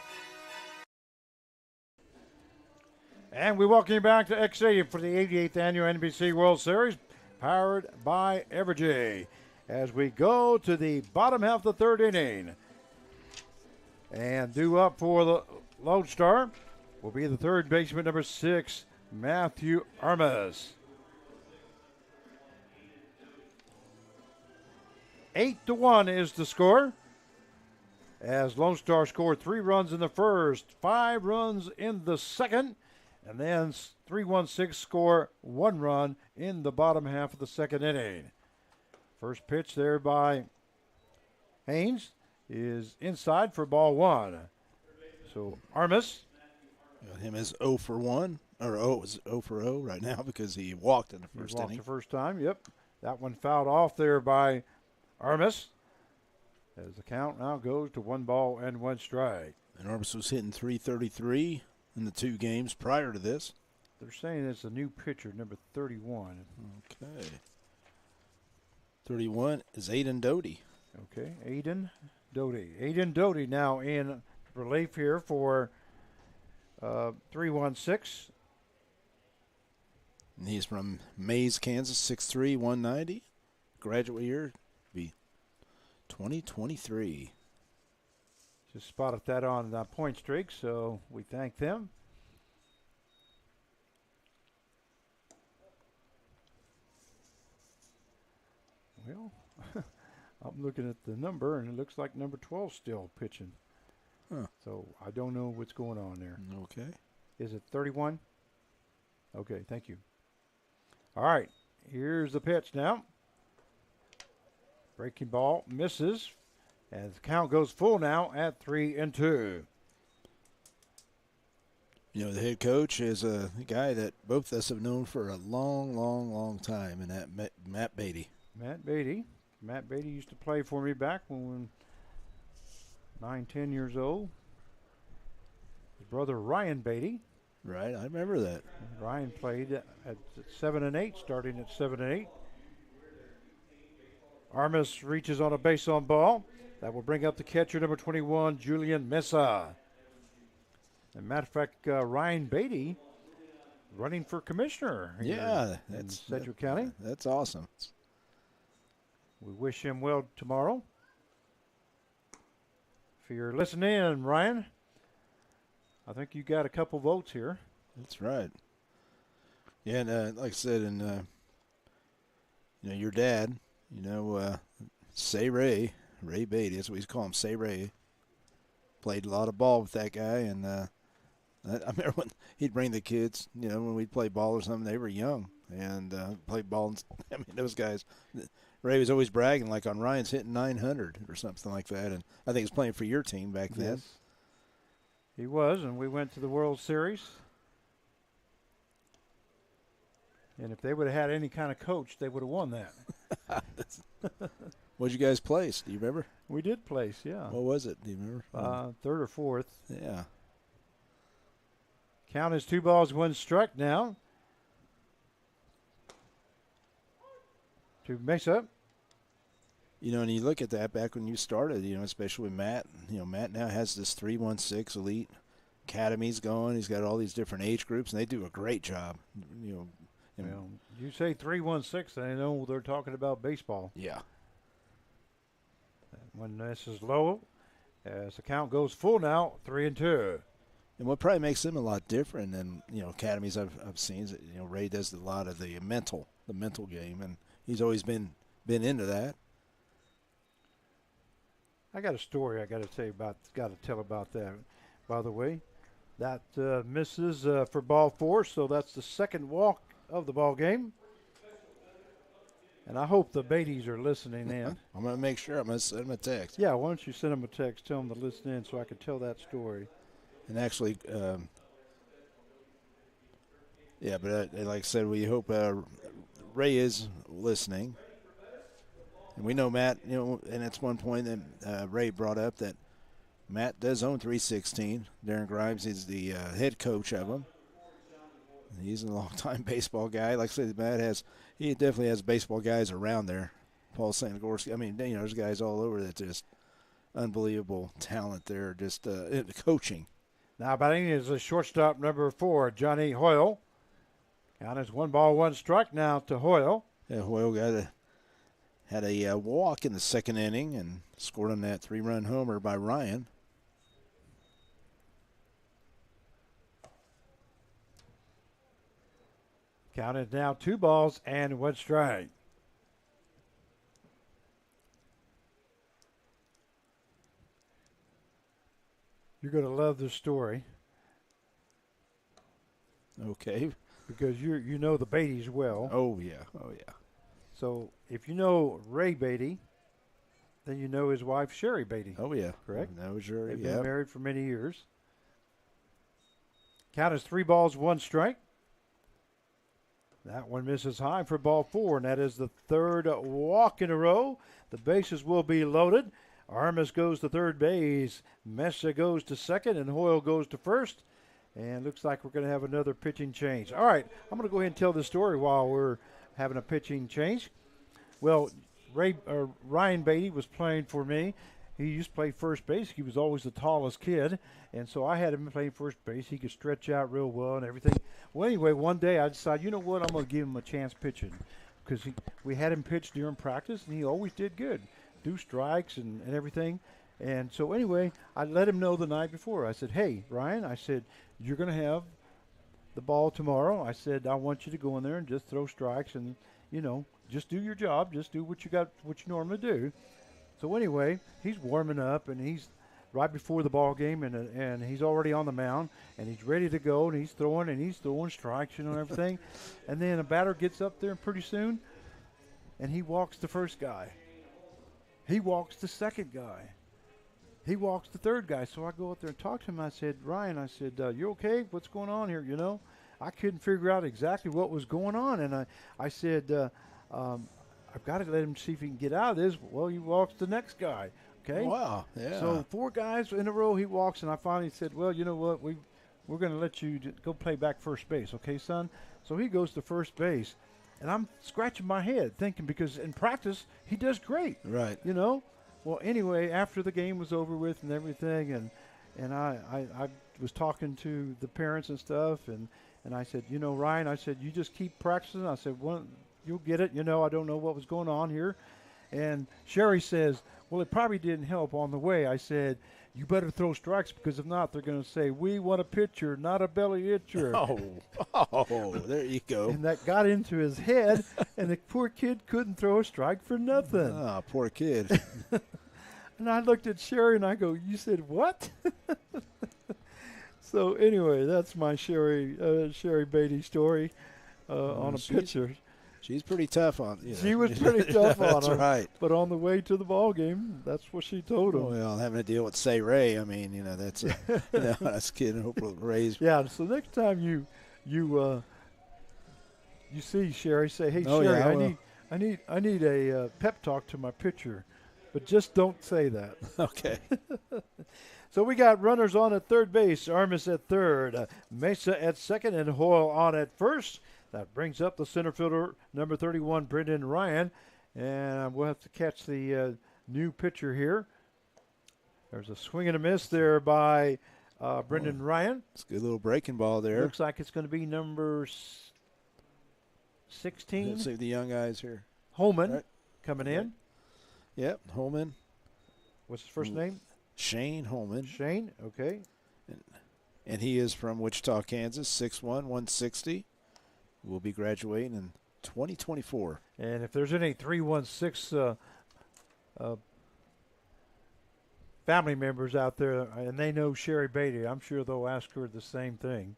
And we welcome you back to X Stadium for the 88th Annual NBC World Series, powered by Evergy. As we go to the bottom half of the third inning. And due up for the Lone Star will be the third baseman, number 6, Matthew Armas. 8-1 is the score, as Lone Star scored 3 runs in the first, 5 runs in the second, and then 3-1-6 score 1 run in the bottom half of the second inning. First pitch there by Haynes is inside for ball 1. So Armas. Him as 0 for 1, or 0 for 0 right now because he walked in the first inning. The first time, yep. That one fouled off there by Armas, as the count now goes to 1 ball and 1 strike. And Armas was hitting .333 in the 2 games prior to this. They're saying it's a new pitcher, number 31. Okay. 31 is Aiden Doty. Okay, Aiden Doty. Aiden Doty now in relief here for 3-1-6. And he's from Mays, Kansas, 6'3", 190. Graduate year be 2023. Just spotted that on the point streak, so we thank them. Well, I'm looking at the number, and it looks like number 12 still pitching. Huh. So I don't know what's going on there. Okay. Is it 31? Okay, thank you. All right, here's the pitch now. Breaking ball misses, as the count goes full now at 3-2. You know, the head coach is a guy that both of us have known for a long, long, long time, and that Matt Beatty. Matt Beatty. Matt Beatty used to play for me back when we were 9, 10 years old. His brother Ryan Beatty. Right, I remember that. Ryan played at 7 and 8, starting at 7 and 8. Armas reaches on a base on ball. That will bring up the catcher, number 21, Julian Mesa. As a matter of fact, Ryan Beatty running for commissioner. Yeah, in Sedgwick County. That's awesome. We wish him well tomorrow. If you're listening, Ryan, I think you got a couple votes here. That's right. Yeah, and like I said, and you know, your dad, you know, Say Ray Beatty, that's what we call him, Say Ray. Played a lot of ball with that guy, and I remember when he'd bring the kids, you know, when we'd play ball or something, they were young and played ball. And, I mean, those guys, Ray was always bragging like on Ryan's hitting 900 or something like that, and I think he was playing for your team back then. Yes, he was, and we went to the World Series. And if they would have had any kind of coach, they would have won that. What'd you guys place? Do you remember? We did place, yeah. What was it? Do you remember? Third or fourth. Yeah. Count is 2 balls, 1 strike now. To mix up. You know, and you look at that back when you started, you know, especially with Matt. You know, Matt now has this 3-1-6 elite academies going. He's got all these different age groups, and they do a great job. You know, Well, you say 3-1-6, I know they're talking about baseball. yeah. When this is low, as the count goes full now, 3-2. And what probably makes them a lot different than, you know, academies I've seen is that, you know, Ray does a lot of the mental game, and he's always been into that. I got a story I got to tell about that. By the way, that misses for ball 4, so that's the second walk of the ball game. And I hope the Beatties are listening in. I'm going to make sure. I'm going to send them a text. Yeah, why don't you send them a text, tell them to listen in so I can tell that story. And actually, yeah, but like I said, we hope Ray is listening. And we know Matt, you know, and that's one point that Ray brought up, that Matt does own 316. Darren Grimes is the head coach of them. He's a long-time baseball guy. Like I said, he definitely has baseball guys around there. Paul Santagorski. I mean, you know, there's guys all over that just unbelievable talent there, just in the coaching. Now batting is a shortstop number 4, Johnny Hoyle. Count is 1 ball, 1 strike now to Hoyle. Yeah, Hoyle had a walk in the second inning and scored on that 3-run homer by Ryan. Count is now 2 balls and 1 strike. You're going to love this story. Okay. Because you know the Beatties well. Oh, yeah. Oh, yeah. So if you know Ray Beatty, then you know his wife, Sherry Beatty. Oh, yeah. Correct? That was your, They've yeah. been married for many years. Count is 3 balls, 1 strike. That one misses high for ball 4, and that is the third walk in a row. The bases will be loaded. Armas goes to third base. Mesa goes to second, and Hoyle goes to first. And looks like we're going to have another pitching change. All right, I'm going to go ahead and tell the story while we're having a pitching change. Well, Ryan Beatty was playing for me. He used to play first base. He was always the tallest kid, and so I had him playing first base. He could stretch out real well and everything. Well, anyway, one day I decided, you know what, I'm going to give him a chance pitching, because we had him pitch during practice, and he always did good, do strikes and everything. And so anyway, I let him know the night before. I said, hey, Ryan, I said, you're going to have the ball tomorrow. I said, I want you to go in there and just throw strikes and, you know, just do your job. Just do what you normally do. So anyway, he's warming up, and he's right before the ball game, and he's already on the mound, and he's ready to go, and he's throwing strikes, you know, and everything. And then a batter gets up there pretty soon, and he walks the first guy. He walks the second guy. He walks the third guy. So I go up there and talk to him. I said, Ryan, I said, you okay? What's going on here? You know, I couldn't figure out exactly what was going on, and I said, I've got to let him see if he can get out of this. Well, he walks the next guy. Okay. Wow. Yeah. So 4 guys in a row he walks, and I finally said, well, you know what? We're going to let you go play back first base, okay, son? So he goes to first base, and I'm scratching my head thinking, because in practice he does great. Right. You know. Well, anyway, after the game was over with and everything, and I was talking to the parents and stuff, and I said, you know, Ryan, I said, you just keep practicing. I said, well, you'll get it. You know, I don't know what was going on here. And Sherry says, well, it probably didn't help on the way. I said, you better throw strikes, because if not, they're going to say, we want a pitcher, not a belly itcher. Oh, there you go. And that got into his head, and the poor kid couldn't throw a strike for nothing. Oh, poor kid. And I looked at Sherry, and I go, you said what? So anyway, that's my Sherry Beatty story on a pitcher. She's pretty tough on. You know. She was pretty tough on that's him. Right. But on the way to the ball game, that's what she told him. Well, having to deal with Say Ray, I mean, you know, that's that's kid. Hopefully Ray's. Yeah. So next time you you see Sherry say, "Hey Oh, Sherry, yeah, I will. I need a pep talk to my pitcher," but just don't say that. Okay. So we got runners on at third base, Armis at third, Mesa at second, and Hoyle on at first. That brings up the center fielder, number 31, Brendan Ryan, and we'll have to catch the new pitcher here. There's a swing and a miss there by Brendan Ryan. It's a good little breaking ball there. Looks like it's going to be number 16. Let's see the young guys here. Holman Right. coming in. Yep, Holman. What's his first name? Shane Holman. Shane, okay. And he is from Wichita, Kansas, 6'1", 160. Will be graduating in 2024. And if there's any 316 family members out there and they know Sherry Beatty, I'm sure they'll ask her the same thing.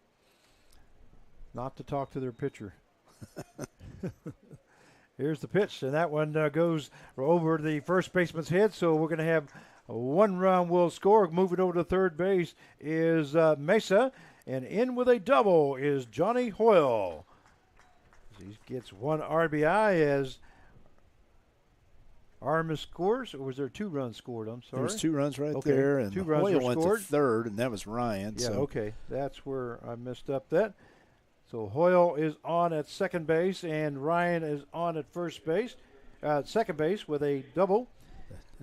Not to talk to their pitcher. Here's the pitch, and that one goes over the first baseman's head, so we're going to have a 1 run will score. Moving over to third base is Mesa, and in with a double is Johnny Hoyle. He gets 1 RBI as Armis scores, or was there 2 runs scored? I'm sorry. There was 2 runs right Okay, there, and 2 runs Hoyle were went scored. to third, and that was Ryan. Yeah, so. okay. That's where I messed up that. So Hoyle is on at second base, and Ryan is on at first base, second base with a double.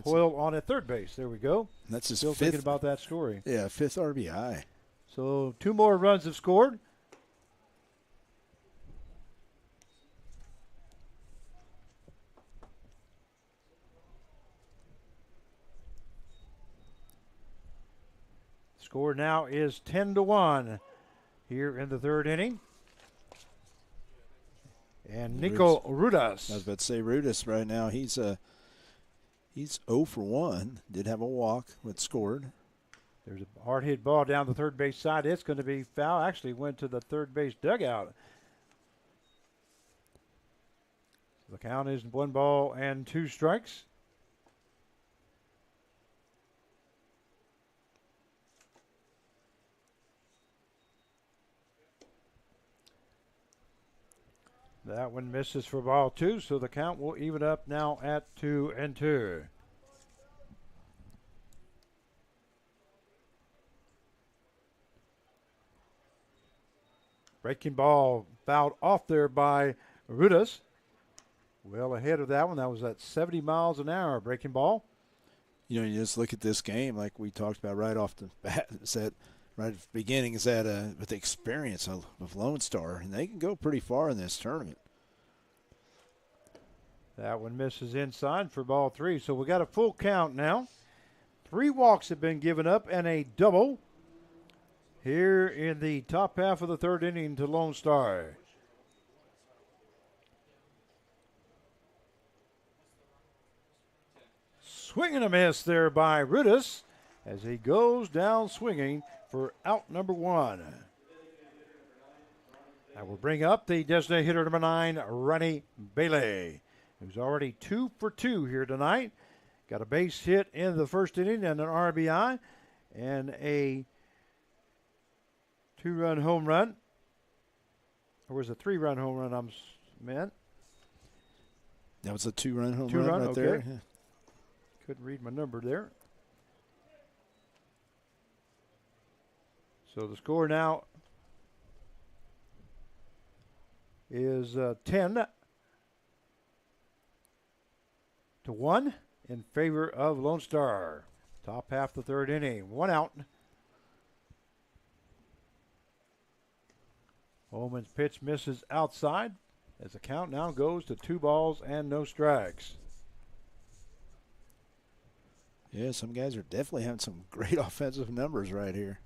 Hoyle on at third base. There we go. That's his Still fifth. thinking about that story. Yeah, 5th RBI. So 2 more runs have scored. Score now is 10-1 here in the third inning. And Nico Rudas. I was about to say Rudas right now. He's 0 for 1. Did have a walk, but scored. There's a hard hit ball down the third base side. It's going to be foul. Actually went to the third base dugout. The count is 1 ball and 2 strikes. That one misses for ball 2, so the count will even up now at 2-2. Breaking ball fouled off there by Rudas. Well ahead of that one. That was at 70 miles an hour breaking ball. You know, you just look at this game like we talked about right off the bat. Right at the beginning is that with the experience of Lonestar, and they can go pretty far in this tournament. That one misses inside for ball 3. So we got a full count now. 3 walks have been given up and a double here in the top half of the third inning to Lonestar. Swing and a miss there by Rudas as he goes down swinging for out number 1. That will bring up the designated hitter number 9, Ronnie Bailey, who's already 2 for 2 here tonight. Got a base hit in the first inning and an RBI and a 2-run home run. Or was it a 3-run home run I meant? That was a 2-run home 2-run, run right okay. there. Yeah. Couldn't read my number there. So the score now is 10-1 in favor of Lonestar. Top half the third inning. 1 out. Holman's pitch misses outside as the count now goes to 2 balls and no strikes. Yeah, some guys are definitely having some great offensive numbers right here.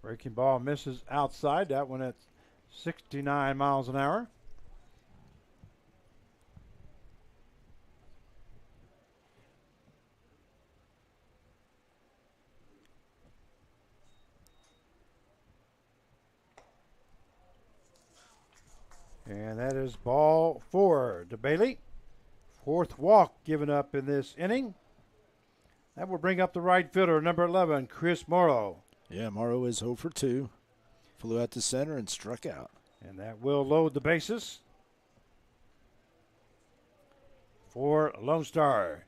Breaking ball misses outside. That one at 69 miles an hour. And that is ball 4 to Bailey. 4th walk given up in this inning. That will bring up the right fielder, number 11, Chris Morrow. Yeah, Morrow is 0 for 2. Flew out to center and struck out. And that will load the bases for Lone Star.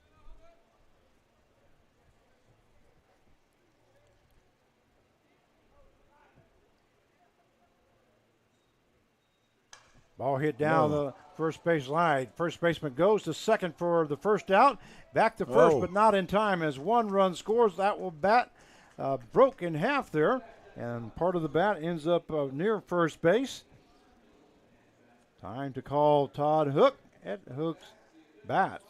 Ball hit down the first base line. First baseman goes to second for the first out. Back to first, but not in time as one run scores. That will bat broke in half there, and part of the bat ends up near first base. Time to call Todd Hook at Hook's bat.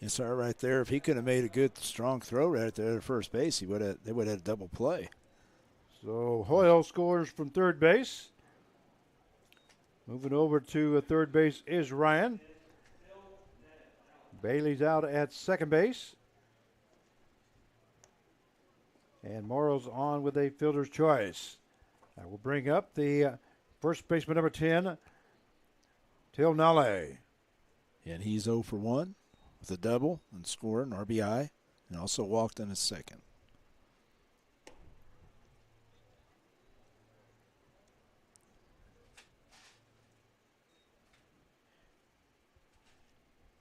It's all right there. If he could have made a good, strong throw right there at first base, they would have had a double play. So Hoyle scores from third base. Moving over to third base is Ryan. Bailey's out at second base. And Morrow's on with a fielder's choice. I will bring up the first baseman, number 10, Till Nale. And he's 0 for 1 with a double and scored an RBI, and also walked in his second.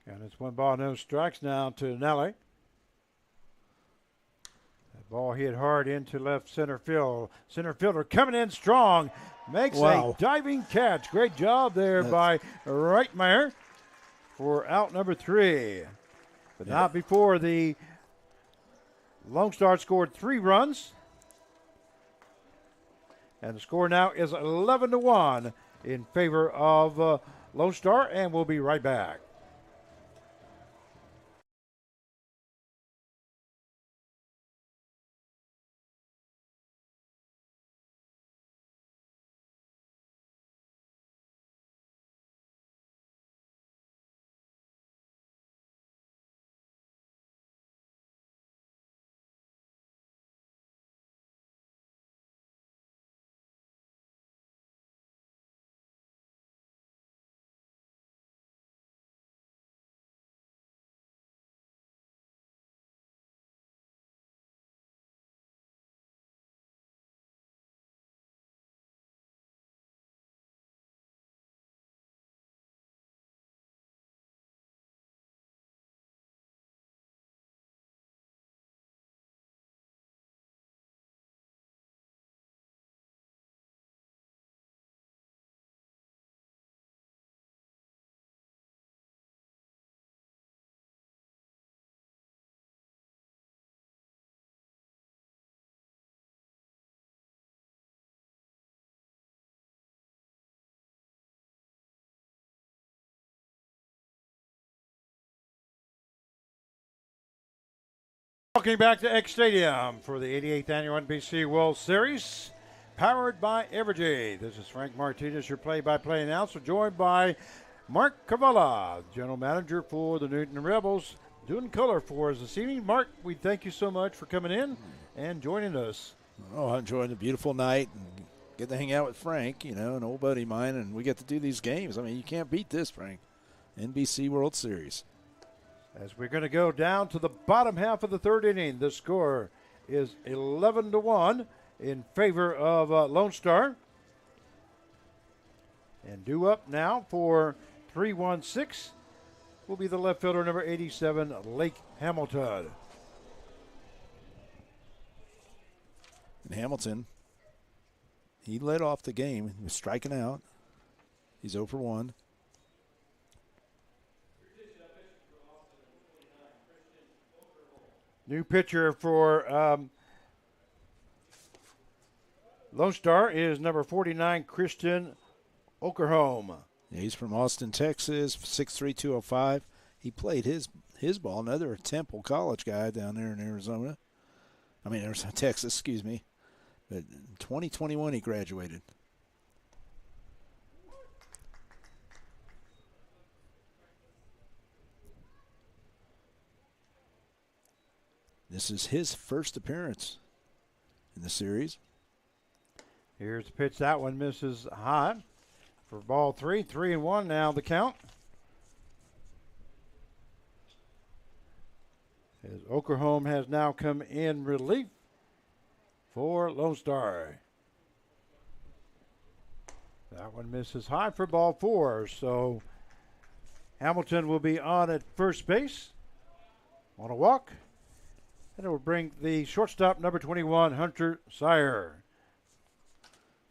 And it's 1 ball, no strikes now to Nelly. That ball hit hard into left center field. Center fielder coming in strong. Makes a diving catch. Great job there by Reitmeyer for out number 3. But not before the Lone Star scored 3 runs. And the score now is 11-1 in favor of Lone Star, and we'll be right back. Welcome back to X Stadium for the 88th Annual NBC World Series, powered by Evergy. This is Frank Martinez, your play-by-play announcer, joined by Mark Cavalla, general manager for the Newton Rebels, doing color for us this evening. Mark, we thank you so much for coming in and joining us. Oh, I'm enjoying the beautiful night and get to hang out with Frank, you know, an old buddy of mine, and we get to do these games. I mean, you can't beat this, Frank. NBC World Series. As we're going to go down to the bottom half of the third inning, the score is 11-1 in favor of Lone Star. And due up now for 3-1-6 will be the left fielder, number 87, Lake Hamilton. And Hamilton, he led off the game. He was striking out. He's 0 for 1. New pitcher for Lone Star is number 49, Christian Okerholm. Yeah, he's from Austin, Texas, 6'3", 205. He played his ball, another Temple College guy down there in Arizona. I mean, Texas, excuse me. But in 2021 he graduated. This is his first appearance in the series. Here's the pitch. That one misses high for ball 3. 3-1 now the count. As Okerholm has now come in relief for Lonestar. That one misses high for ball 4. So Hamilton will be on at first base on a walk. And it will bring the shortstop, number 21, Hunter Sire.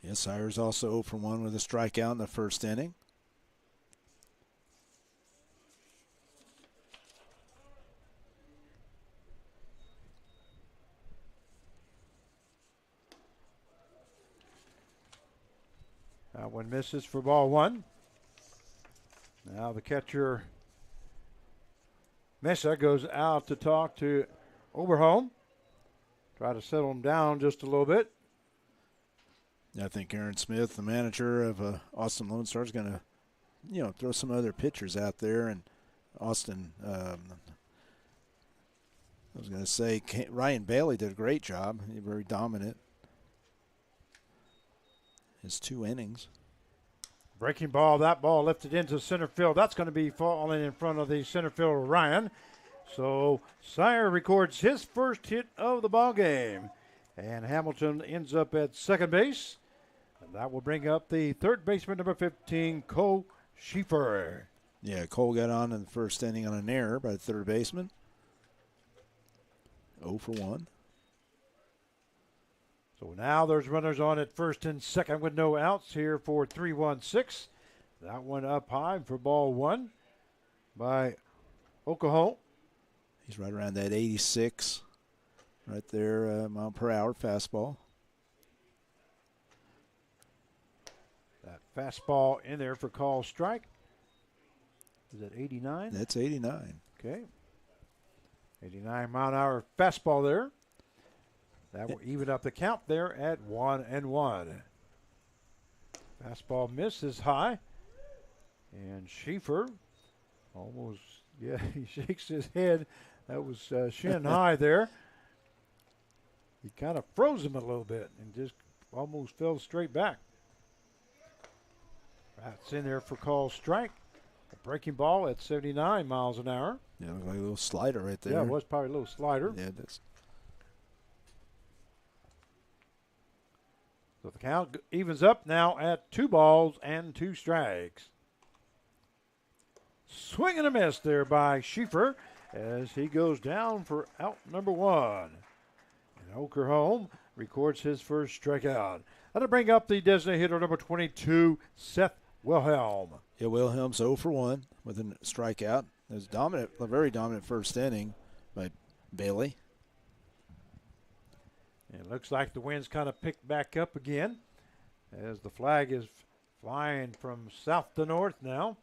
Yes, Sire's also 0 for 1 with a strikeout in the first inning. That one misses for ball 1. Now the catcher, Mesa, goes out to talk to Oberholm. Try to settle him down just a little bit. I think Aaron Smith, the manager of Austin Lone Star, is going to, throw some other pitchers out there. And Austin, I was going to say, Ryan Bailey did a great job. He was very dominant. His 2 innings. Breaking ball, that ball lifted into center field. That's going to be falling in front of the center fielder, Ryan. So Sire records his first hit of the ball game. And Hamilton ends up at second base. And that will bring up the third baseman, number 15, Cole Schieffer. Yeah, Cole got on in the first inning on an error by the third baseman. 0 for 1. So now there's runners on at first and second with no outs here for 3-1-6. That one up high for ball 1 by Oklahoma. He's right around that 86, right there, mile per hour fastball. That fastball in there for call strike. Is that 89? That's 89. Okay. 89 mile an hour fastball there. That will even up the count there at 1-1. Fastball misses high. And Schieffer almost, he shakes his head. That was shin high there. He kind of froze him a little bit and just almost fell straight back. That's in there for call strike. A breaking ball at 79 miles an hour. Yeah, looked like a little slider right there. Yeah, it was probably a little slider. Yeah, that's. So the count evens up now at 2 balls and 2 strikes. Swing and a miss there by Schieffer as he goes down for out number 1. And Okerholm records his first strikeout. That'll bring up the designated hitter, number 22, Seth Wilhelm. Yeah, Wilhelm's 0 for 1 with a strikeout. It was a very dominant first inning by Bailey. It looks like the wind's kind of picked back up again as the flag is flying from south to north now.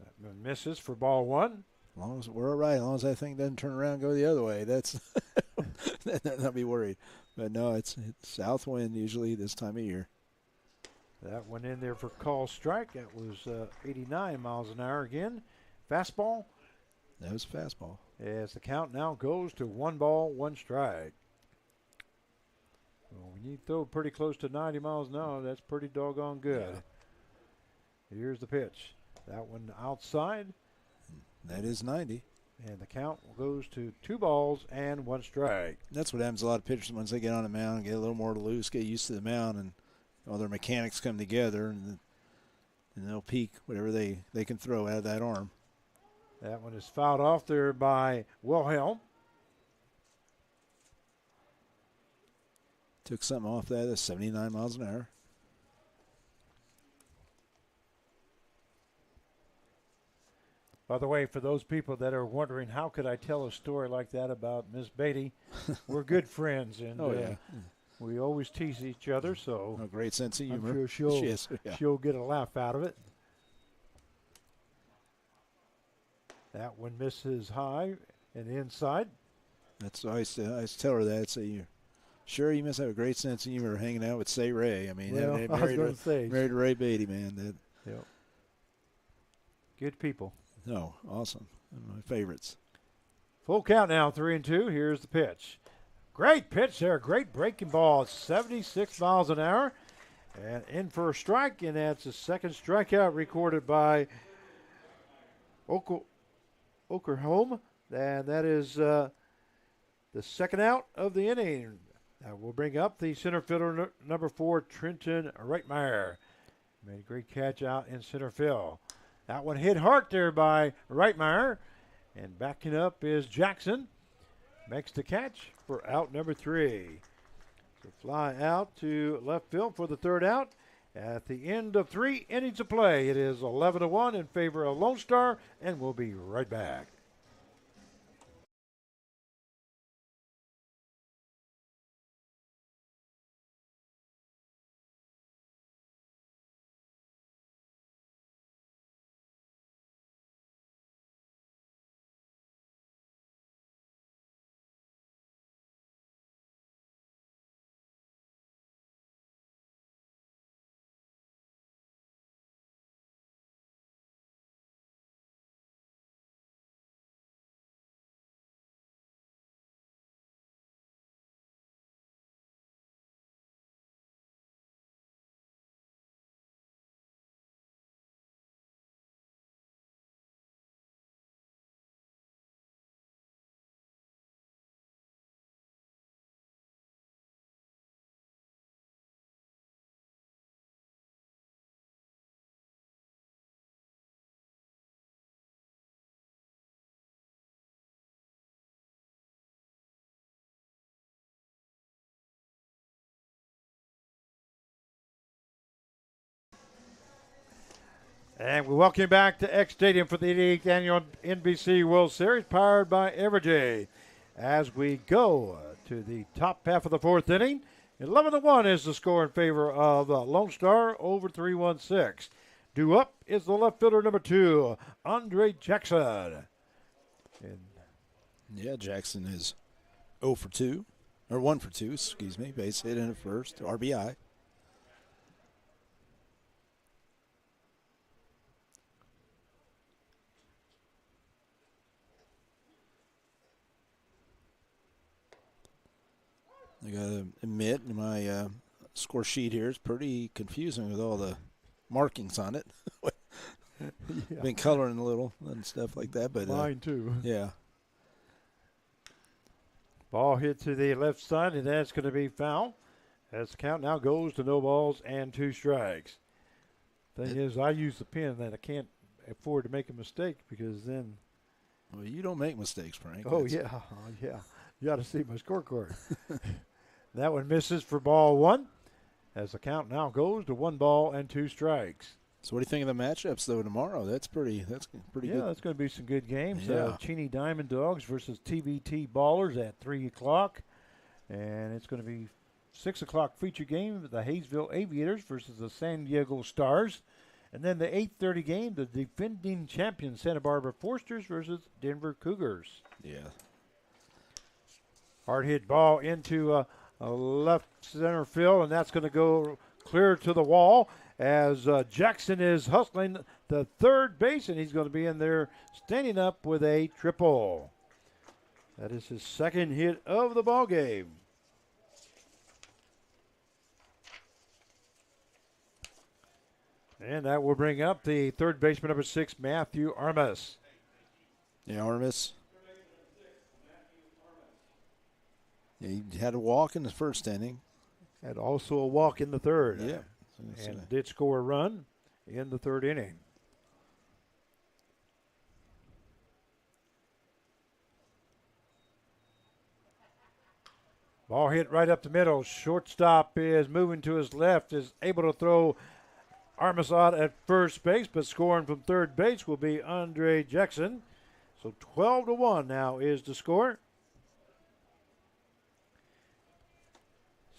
That one misses for ball 1. As long as we're all right, as long as that thing doesn't turn around and go the other way, that's not be worried. But no, it's south wind usually this time of year. That one in there for call strike. That was 89 miles an hour again. Fastball. That was fastball. As the count now goes to 1 ball, 1 strike. Well, when you throw pretty close to 90 miles an hour, that's pretty doggone good. Yeah. Here's the pitch. That one outside. That is 90. And the count goes to 2 balls and 1 strike. That's what happens to a lot of pitchers once they get on the mound and get a little more loose, get used to the mound, and all their mechanics come together, and they'll peak whatever they can throw out of that arm. That one is fouled off there by Wilhelm. Took something off that. That's 79 miles an hour. By the way, for those people that are wondering, how could I tell a story like that about Miss Beatty? We're good friends, and we always tease each other, so a great sense of humor. I'm sure she'll get a laugh out of it. That one misses high and inside. That's I used to tell her that. Say, you sure you must have a great sense of humor hanging out with, say, Ray. I mean, well, I was going to say, married Ray Beatty, man. Yep. Good people. No, awesome. One of my favorites. Full count now, 3-2. Here's the pitch. Great pitch there. Great breaking ball. 76 miles an hour. And in for a strike, and that's the second strikeout recorded by Okerholm. And that is the second out of the inning. That will bring up the center fielder, number 4, Trenton Reitmeyer. Made a great catch out in center field. That one hit hard there by Reitmeyer. And backing up is Jackson. Makes the catch for out number 3. So fly out to left field for the third out. At the end of 3 innings of play, it is 11-1 in favor of Lone Star, and we'll be right back. And we welcome you back to X Stadium for the 88th annual NBC World Series, powered by Evergy. As we go to the top half of the fourth inning, 11-1 is the score in favor of Lone Star over 316. Due up is the left fielder, number 2, Andre Jackson. And yeah, Jackson is 0 for 2, or 1 for 2, excuse me. Base hit in the first, RBI. I gotta admit, my score sheet here is pretty confusing with all the markings on it. yeah. Been coloring a little and stuff like that, but mine too. Yeah. Ball hit to the left side, and that's going to be foul. As the count now goes to no balls and 2 strikes. Thing is, I use the pen that I can't afford to make a mistake, because then. Well, you don't make mistakes, Frank. Oh, yeah. You ought to see my scorecard. That one misses for ball 1, as the count now goes to 1 ball and 2 strikes. So what do you think of the matchups, though, tomorrow? That's pretty good. Yeah, that's going to be some good games. Yeah. Cheney Diamond Dogs versus TBT Ballers at 3 o'clock. And it's going to be 6 o'clock feature game, the Hayesville Aviators versus the San Diego Stars. And then the 8:30 game, the defending champion Santa Barbara Forsters versus Denver Cougars. Yeah. Hard hit ball into a left center field, and that's going to go clear to the wall as Jackson is hustling the third base, and he's going to be in there standing up with a triple. That is his second hit of the ball game. And that will bring up the third baseman, number 6, Matthew Armas. Yeah, Armas. Yeah, he had a walk in the first inning. Had also a walk in the third. Yeah. And did score a run in the third inning. Ball hit right up the middle. Shortstop is moving to his left, is able to throw Armas out at first base, but scoring from third base will be Andre Jackson. So 12-1 now is the score.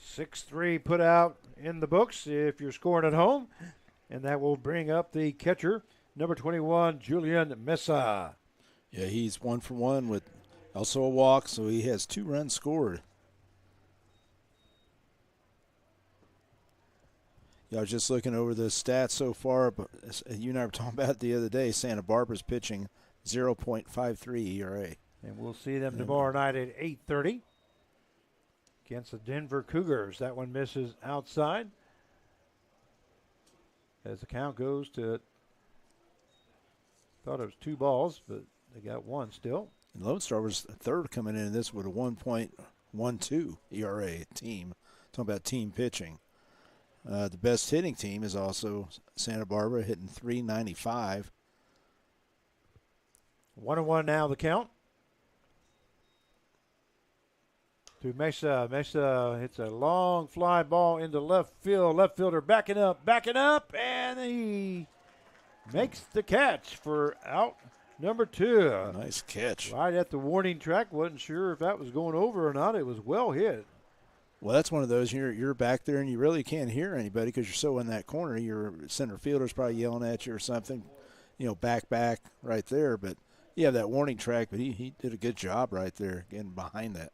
6-3 put out in the books if you're scoring at home. And that will bring up the catcher, number 21, Julian Mesa. Yeah, he's 1 for 1 with also a walk, so he has 2 runs scored. Yeah, I was just looking over the stats so far, but you and I were talking about it the other day. Santa Barbara's pitching 0.53 ERA. And we'll see them tomorrow night at 8:30 against the Denver Cougars. That one misses outside as the count goes to, thought it was 2 balls, but they got 1 still. And Lone Star was third coming in this with a 1.12 ERA team. Talking about team pitching. The best hitting team is also Santa Barbara, hitting .395. 1-1 now the count. To Mesa. Mesa hits a long fly ball into left field. Left fielder backing up, and he makes the catch for out number 2. Nice catch. Right at the warning track. Wasn't sure if that was going over or not. It was well hit. Well, that's one of those, you're back there and you really can't hear anybody because you're so in that corner. Your center fielder's probably yelling at you or something, back right there. But you have that warning track, but he did a good job right there getting behind that.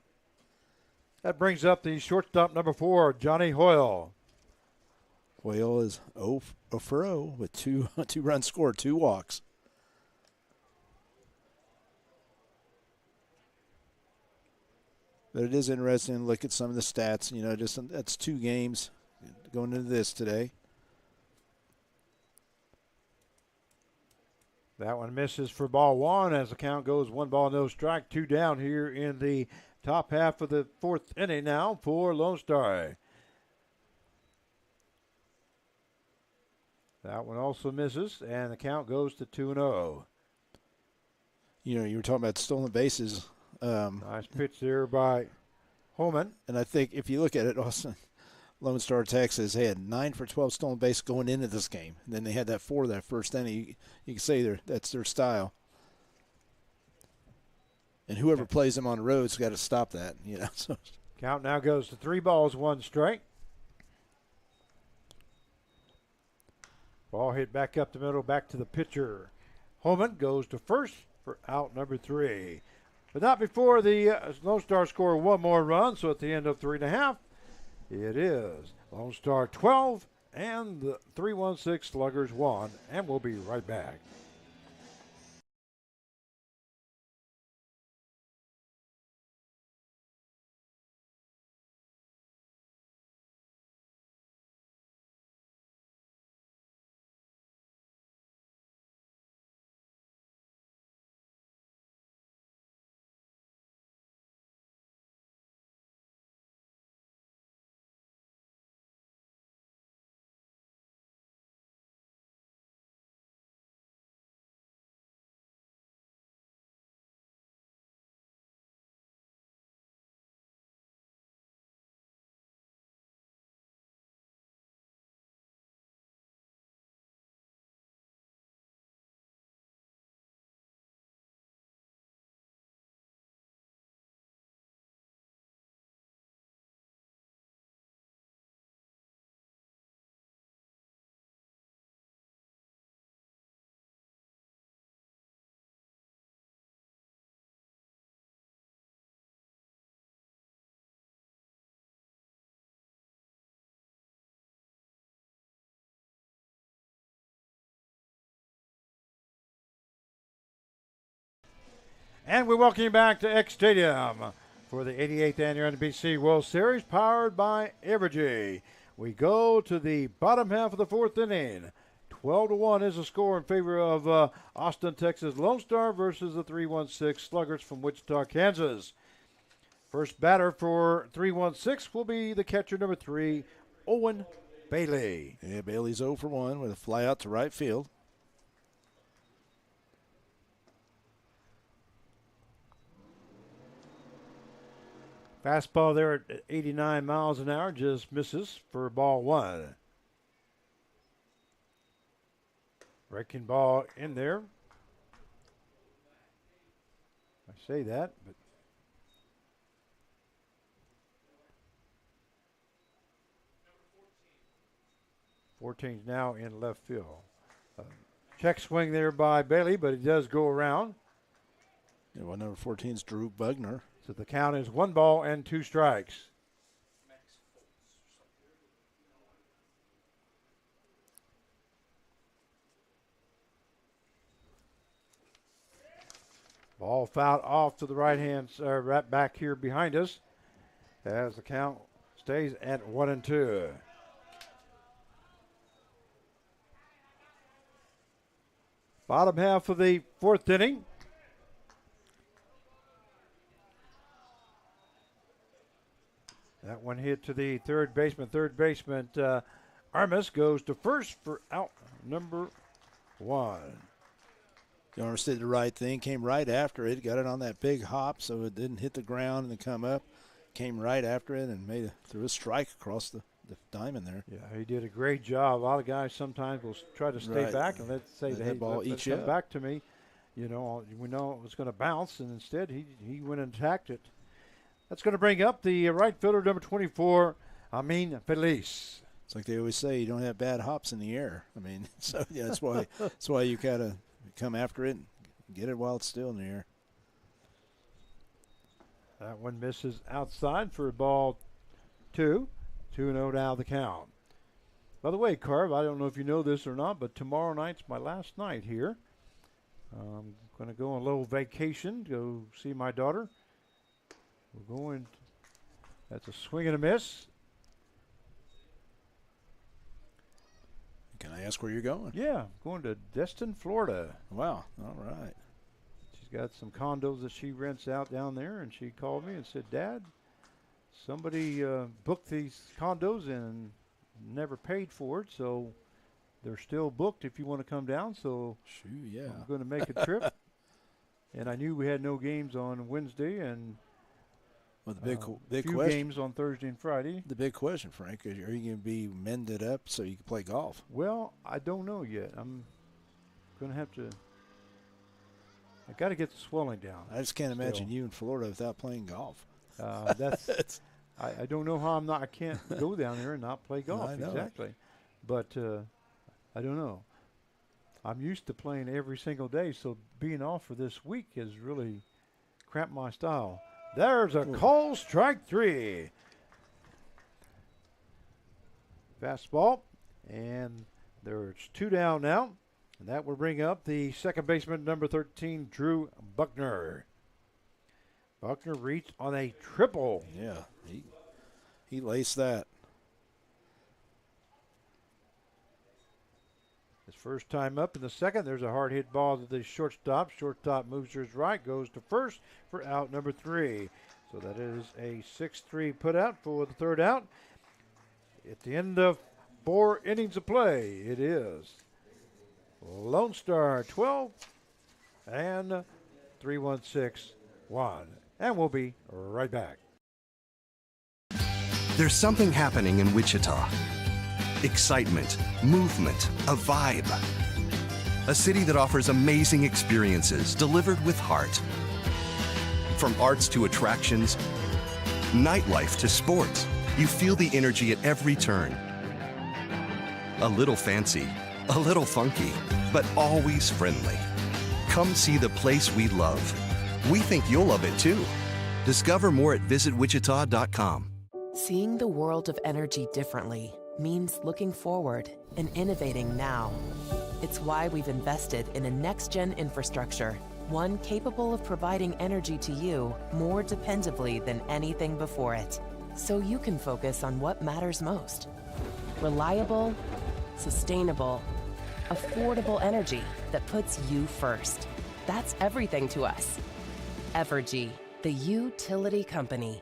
That brings up the shortstop number 4, Johnny Hoyle. Hoyle is 0 for 0 with two runs scored, 2 walks. But it is interesting to look at some of the stats. That's 2 games going into this today. That one misses for ball 1 as the count goes 1 ball, no strike, 2 down here in the top half of the 4th inning now for Lone Star. That one also misses, and the count goes to 2-0. You were talking about stolen bases. Nice pitch there by Holman. And I think if you look at it, Austin, Lone Star, Texas had 9 for 12 stolen bases going into this game. And then they had that 4 that first inning. You can say that's their style. And whoever plays them on the road's got to stop that. So. Count now goes to 3 balls, 1 strike. Ball hit back up the middle, back to the pitcher. Holman goes to first for out number 3. But not before the Lone Star score 1 more run, so at the end of 3.5, it is Lone Star 12 and the 3-1-6 Sluggers 1, and we'll be right back. And we welcome you back to X Stadium for the 88th annual NBC World Series, powered by Evergy. We go to the bottom half of the 4th inning. 12-1 is the score in favor of Austin, Texas Lone Star versus the 3-1-6 Sluggers from Wichita, Kansas. First batter for 3-1-6 will be the catcher number 3, Owen Bailey. Yeah, Bailey's 0 for 1 with a fly out to right field. Fastball there at 89 miles an hour just misses for ball 1. Breaking ball in there. I say that, but 14's now in left field. Check swing there by Bailey, but it does go around. Yeah, well, number 14 is Drew Bugner. So the count is 1 ball and 2 strikes. Ball fouled off to the right hand, right back here behind us, as the count stays at 1-2. Bottom half of the 4th inning. That one hit to the third baseman. Third baseman Armas goes to first for out number 1. Armas did the right thing, came right after it, got it on that big hop so it didn't hit the ground and then come up. Came right after it and threw a strike across the diamond there. Yeah, he did a great job. A lot of guys sometimes will try to stay back and let's say, hey, let's come back to me. You know, we know it was going to bounce, and instead he went and attacked it. That's going to bring up the right fielder, number 24, Amin Feliz. It's like they always say, you don't have bad hops in the air. I mean, so yeah, that's why you gotta come after it and get it while it's still in the air. That one misses outside for ball 2. 2-0 now the count. By the way, Carv, I don't know if you know this or not, but tomorrow night's my last night here. I'm going to go on a little vacation, go see my daughter. We're going, that's a swing and a miss. Can I ask where you're going? Yeah, I'm going to Destin, Florida. Wow, all right. She's got some condos that she rents out down there, and she called me and said, Dad, somebody booked these condos and never paid for it, so they're still booked if you want to come down. So shoot, yeah, I'm going to make a trip. And I knew we had no games on Wednesday and well, the big few question, games on Thursday and Friday. The big question, Frank, is are you going to be mended up so you can play golf? Well, I don't know yet. I'm going to have to. I got to get the swelling down. I just can't imagine you in Florida without playing golf. That's. I don't know how I can't go down there and not play golf. I know exactly. But I don't know. I'm used to playing every single day, so being off for this week has really cramped my style. There's a call, strike 3. Fastball, and there's 2 down now. And that will bring up the second baseman, number 13, Drew Buckner. Buckner reached on a triple. Yeah, he laced that. His first time up in the second. There's a hard hit ball to the shortstop. Shortstop moves to his right, goes to first for out number 3. So that is a 6-3 put out for the third out. At the end of 4 innings of play, it is Lonestar 12 and 3-1-6-1. And we'll be right back. There's something happening in Wichita. Excitement, movement, a vibe. A city that offers amazing experiences delivered with heart. From arts to attractions, nightlife to sports, you feel the energy at every turn. A little fancy, a little funky, but always friendly. Come see the place we love. We think you'll love it too. Discover more at visitwichita.com. Seeing the world of energy differently means looking forward and innovating now. It's why we've invested in a next-gen infrastructure, one capable of providing energy to you more dependably than anything before it, so you can focus on what matters most. Reliable, sustainable, affordable energy that puts you first. That's everything to us. Evergy, the utility company.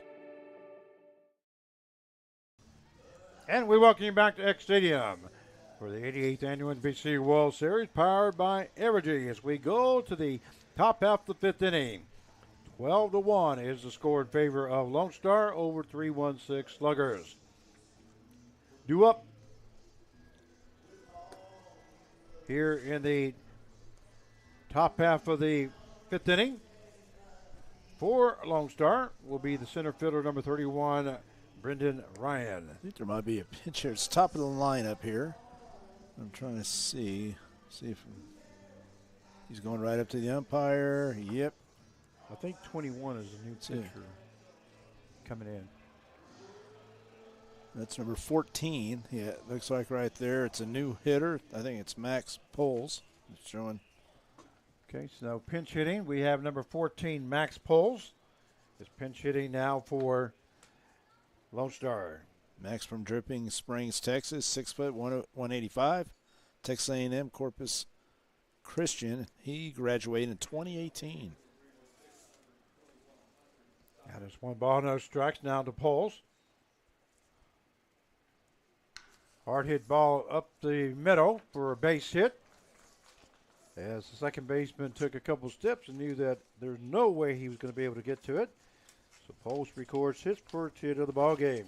And we welcome you back to X Stadium for the 88th Annual NBC World Series, powered by Evergy, as we go to the top half of the 5th inning. 12-1 is the score in favor of Lonestar over 3-1-6 Sluggers. Due up here in the top half of the 5th inning for Lonestar will be the center fielder, number 31, Brendan Ryan. I think there might be a pinch here. It's top of the lineup here. I'm trying to see if he's going right up to the umpire. Yep. I think 21 is a new pitcher coming in. That's number 14. Yeah, it looks like right there. It's a new hitter. I think it's Max Poles. It's showing. Okay, so pinch hitting. We have number 14, Max Poles, is pinch hitting now for Lonestar. Max from Dripping Springs, Texas, 6 foot, 185. Texas A&M Corpus Christian. He graduated in 2018. Now there's 1 ball, no strikes. Now to Poles. Hard hit ball up the middle for a base hit. As the second baseman took a couple steps and knew that there's no way he was going to be able to get to it. So Post records his first hit of the ball game.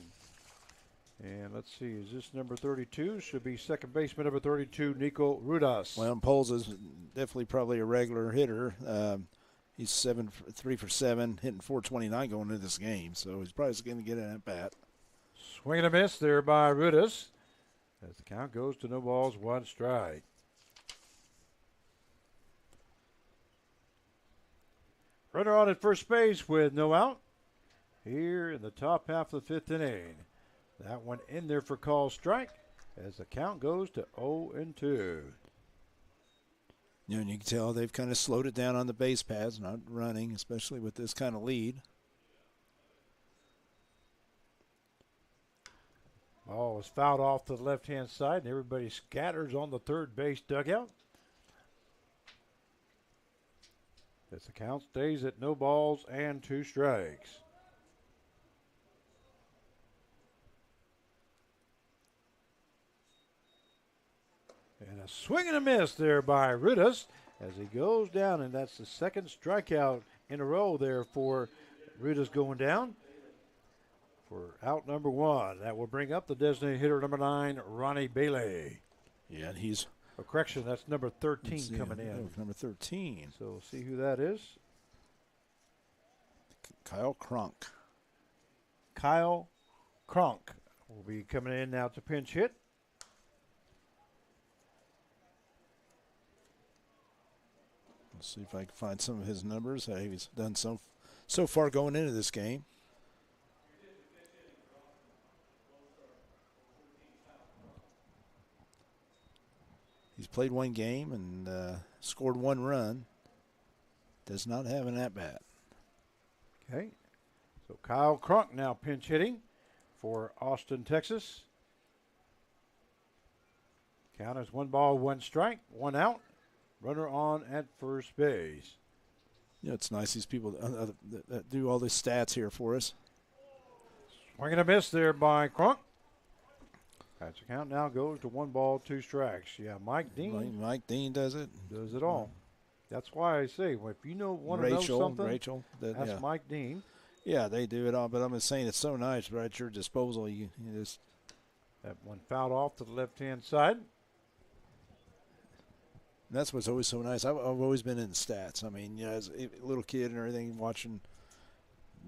And let's see, is this number 32? Should be second baseman number 32, Nico Rudas. Well, Poles is definitely probably a regular hitter. He's 3 for 7, hitting .429 going into this game, so he's probably going to get an at bat. Swing and a miss there by Rudas. As the count goes to no balls, one strike. Runner on at first base with no out. Here in the top half of the fifth inning. That one in there for call strike as the count goes to 0-2. You know, and you can tell they've kind of slowed it down on the base paths, not running, especially with this kind of lead. Ball was fouled off to the left-hand side, and everybody scatters on the third base dugout. As the count stays at no balls and 2 strikes. And a swing and a miss there by Rudas as he goes down, and that's the second strikeout in a row there for Rudas going down for out number 1. That will bring up the designated hitter number 9, Ronnie Bailey. Yeah, and he's... A correction, that's number 13 coming in. Number 13. So we'll see who that is. Kyle Cronk. Kyle Cronk will be coming in now to pinch hit. Let's see if I can find some of his numbers that he's done so far going into this game. He's played 1 game and scored 1 run. Does not have an at-bat. Okay. So Kyle Cronk now pinch hitting for Austin, Texas. Count is 1 ball, 1 strike, 1 out. Runner on at first base. Yeah, it's nice these people that do all these stats here for us. Swing and a miss there by Cronk. That's the count now goes to 1 ball, 2 strikes. Yeah, Mike Dean. Mike Dean does it. Does it all. That's why I say, well, if you want to know something, that's Mike Dean. Yeah, they do it all, but I'm just saying it's so nice right at your disposal. You just. That one fouled off to the left-hand side. That's what's always so nice. I've always been in stats. I mean, you know, as a little kid and everything,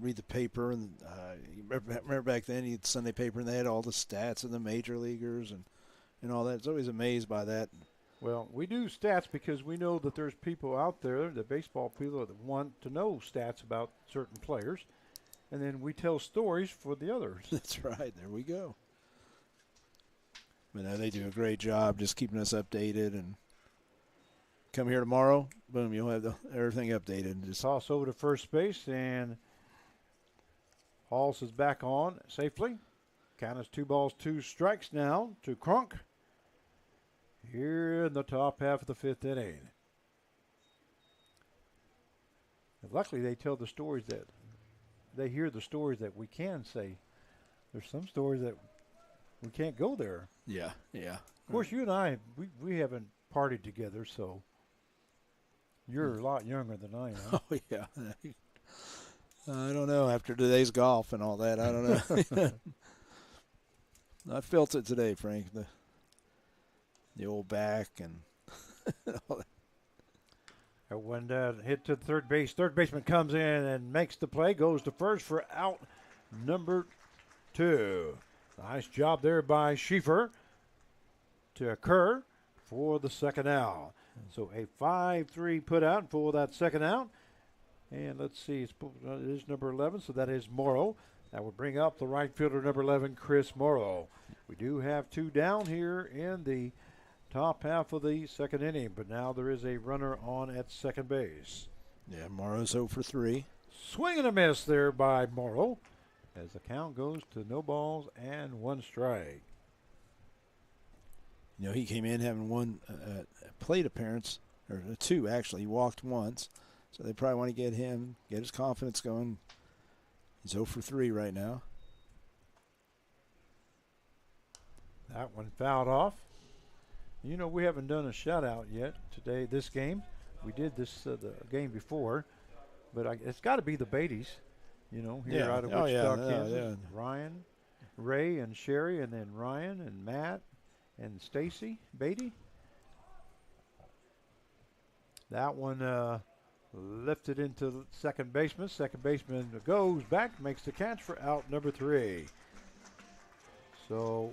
read the paper, and remember back then you had Sunday paper and they had all the stats of the major leaguers and all that. It's always amazed by that. Well, we do stats because we know that there's people out there, the baseball people, that want to know stats about certain players, and then we tell stories for the others. That's right. There we go. But they do a great job just keeping us updated, and come here tomorrow, boom, you'll have everything updated. Just toss over to first base, and Halls is back on safely. Count is 2 balls, 2 strikes now to Cronk here in the top half of the 5th inning. And luckily, they tell the stories that they hear the stories that we can say. There's some stories that we can't go there. Yeah, yeah. Of course, you and I, we haven't partied together, so you're a lot younger than I am. Oh, yeah. I don't know. After today's golf and all that, I don't know. I felt it today, Frank. The old back and all that. When hit to third base, third baseman comes in and makes the play, goes to first for out number 2. Nice job there by Schieffer to occur for the second out. So a 5-3 put out for that second out. And let's see, it is number 11, so that is Morrow. That would bring up the right fielder, number 11, Chris Morrow. We do have 2 down here in the top half of the 2nd inning, but now there is a runner on at second base. Yeah, Morrow's 0 for 3. Swing and a miss there by Morrow as the count goes to no balls and 1 strike. You know, he came in having 1 plate appearance, or 2 actually. He walked once, so they probably want to get his confidence going. He's 0 for 3 right now. That one fouled off. You know, we haven't done a shutout yet today, this game. We did this the game before, but it's got to be the Beatties, you know, here out of Wichita, Kansas. Ryan, Ray, and Sherry, and then Ryan and Matt and Stacy Beatty. That one lifted into second baseman. Second baseman goes back, makes the catch for out number 3. So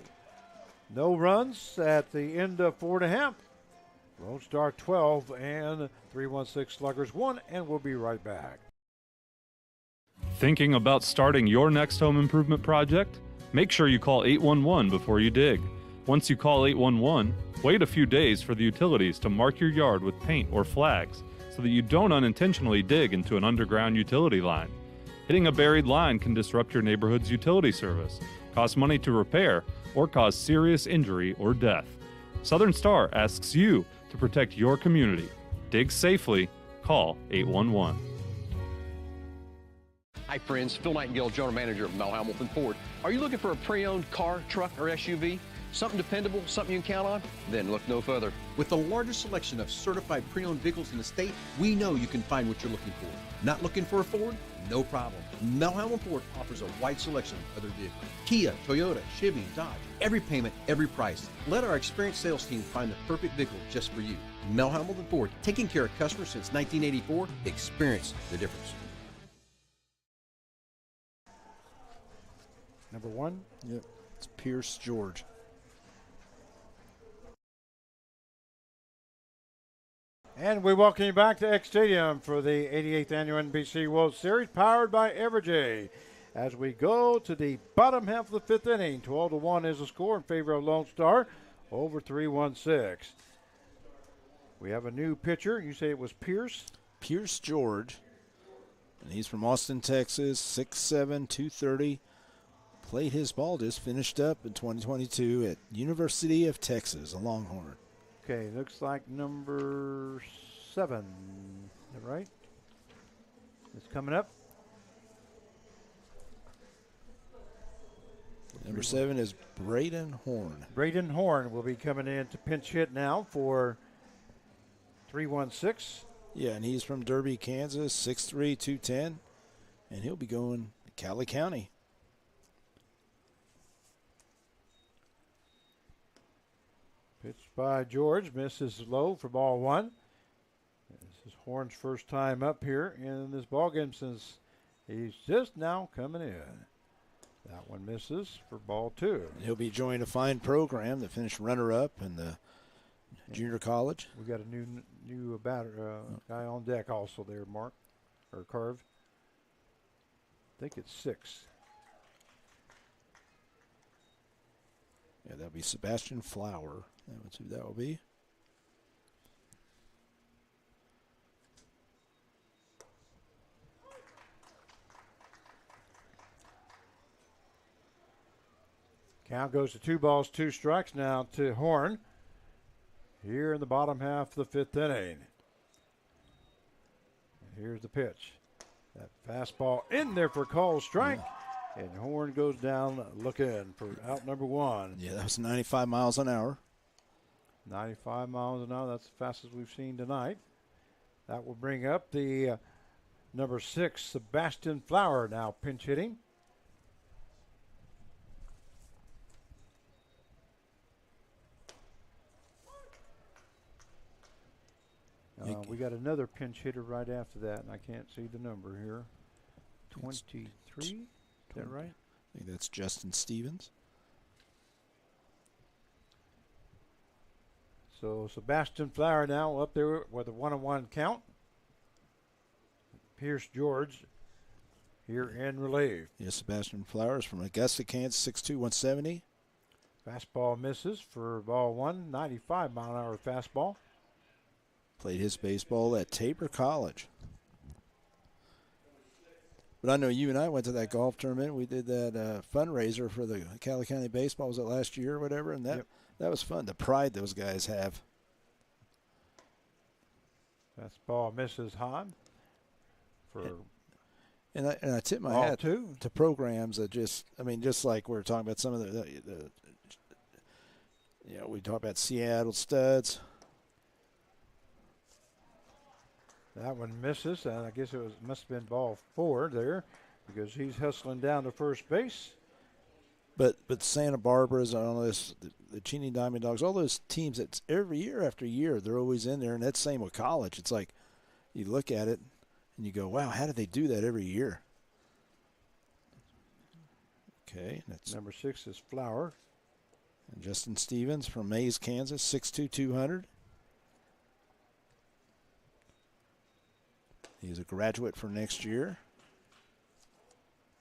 no runs at the end of 4.5. Lonestar 12 and 316 Sluggers 1, and we'll be right back. Thinking about starting your next home improvement project? Make sure you call 811 before you dig. Once you call 811, wait a few days for the utilities to mark your yard with paint or flags so that you don't unintentionally dig into an underground utility line. Hitting a buried line can disrupt your neighborhood's utility service, cost money to repair, or cause serious injury or death. Southern Star asks you to protect your community. Dig safely. Call 811. Hi friends, Phil Nightingale, General Manager of Mel Hamilton Ford. Are you looking for a pre-owned car, truck, or SUV? Something dependable, something you can count on? Then look no further. With the largest selection of certified pre-owned vehicles in the state, we know you can find what you're looking for. Not looking for a Ford? No problem. Mel Hamilton Ford offers a wide selection of other vehicles. Kia, Toyota, Chevy, Dodge. Every payment, every price. Let our experienced sales team find the perfect vehicle just for you. Mel Hamilton Ford, taking care of customers since 1984. Experience the difference. Number 1? Yep, it's Pierce George. And we welcome you back to X Stadium for the 88th Annual NBC World Series, powered by Evergy. As we go to the bottom half of the 5th inning, 12-1 is the score in favor of Lonestar over 316. We have a new pitcher. You say it was Pierce? Pierce George. And he's from Austin, Texas, 6'7", 230. Played his ball, just finished up in 2022 at University of Texas, a Longhorn. Okay, looks like number 7. Is that right? It's coming up. Number 7 is Braden Horn. Braden Horn will be coming in to pinch hit now for 316. Yeah, and he's from Derby, Kansas, 6'3", 210. And he'll be going to Cali County. Pitched by George, misses low for ball 1. This is Horn's first time up here in this ballgame since he's just now coming in. That one misses for ball 2. He'll be joining a fine program that finished runner-up in the junior college. We got a new batter guy on deck also there, Mark, or Carve. I think it's 6. Yeah, that'll be Sebastian Flower. That's who that will be. Count goes to 2 balls, 2 strikes now to Horn here in the bottom half of the 5th inning. And here's the pitch. That fastball in there for call strike. And Horn goes down looking for out number 1. Yeah, that was 95 miles an hour. 95 miles an hour. That's the fastest we've seen tonight. That will bring up the number 6, Sebastian Flower, now pinch hitting. We got another pinch hitter right after that, and I can't see the number here. 23? Is that right? I think that's Justin Stevens. So Sebastian Flower now up there with a 1-1 count. Pierce George here in relief. Yes, Sebastian Flower is from Augusta, Kansas, 6'2", 170. Fastball misses for ball 1, 95 mile an hour fastball. Played his baseball at Tabor College. But I know you and I went to that golf tournament. We did that fundraiser for the Cali County Baseball. Was it last year or whatever? And that was fun. The pride those guys have. Fastball misses high. And I tip my hat to programs that just like we were talking about some of the Yeah, we talk about Seattle studs. That one misses, and I guess must have been ball 4 there because he's hustling down to first base. But Santa Barbara's on this, the Cheney Diamond Dogs, all those teams that every year after year they're always in there, and that's same with college. It's like you look at it and you go, wow, how do they do that every year? Okay, that's number 6 is Flower. And Justin Stevens from Mays, Kansas, 6'2", 200. He's a graduate for next year.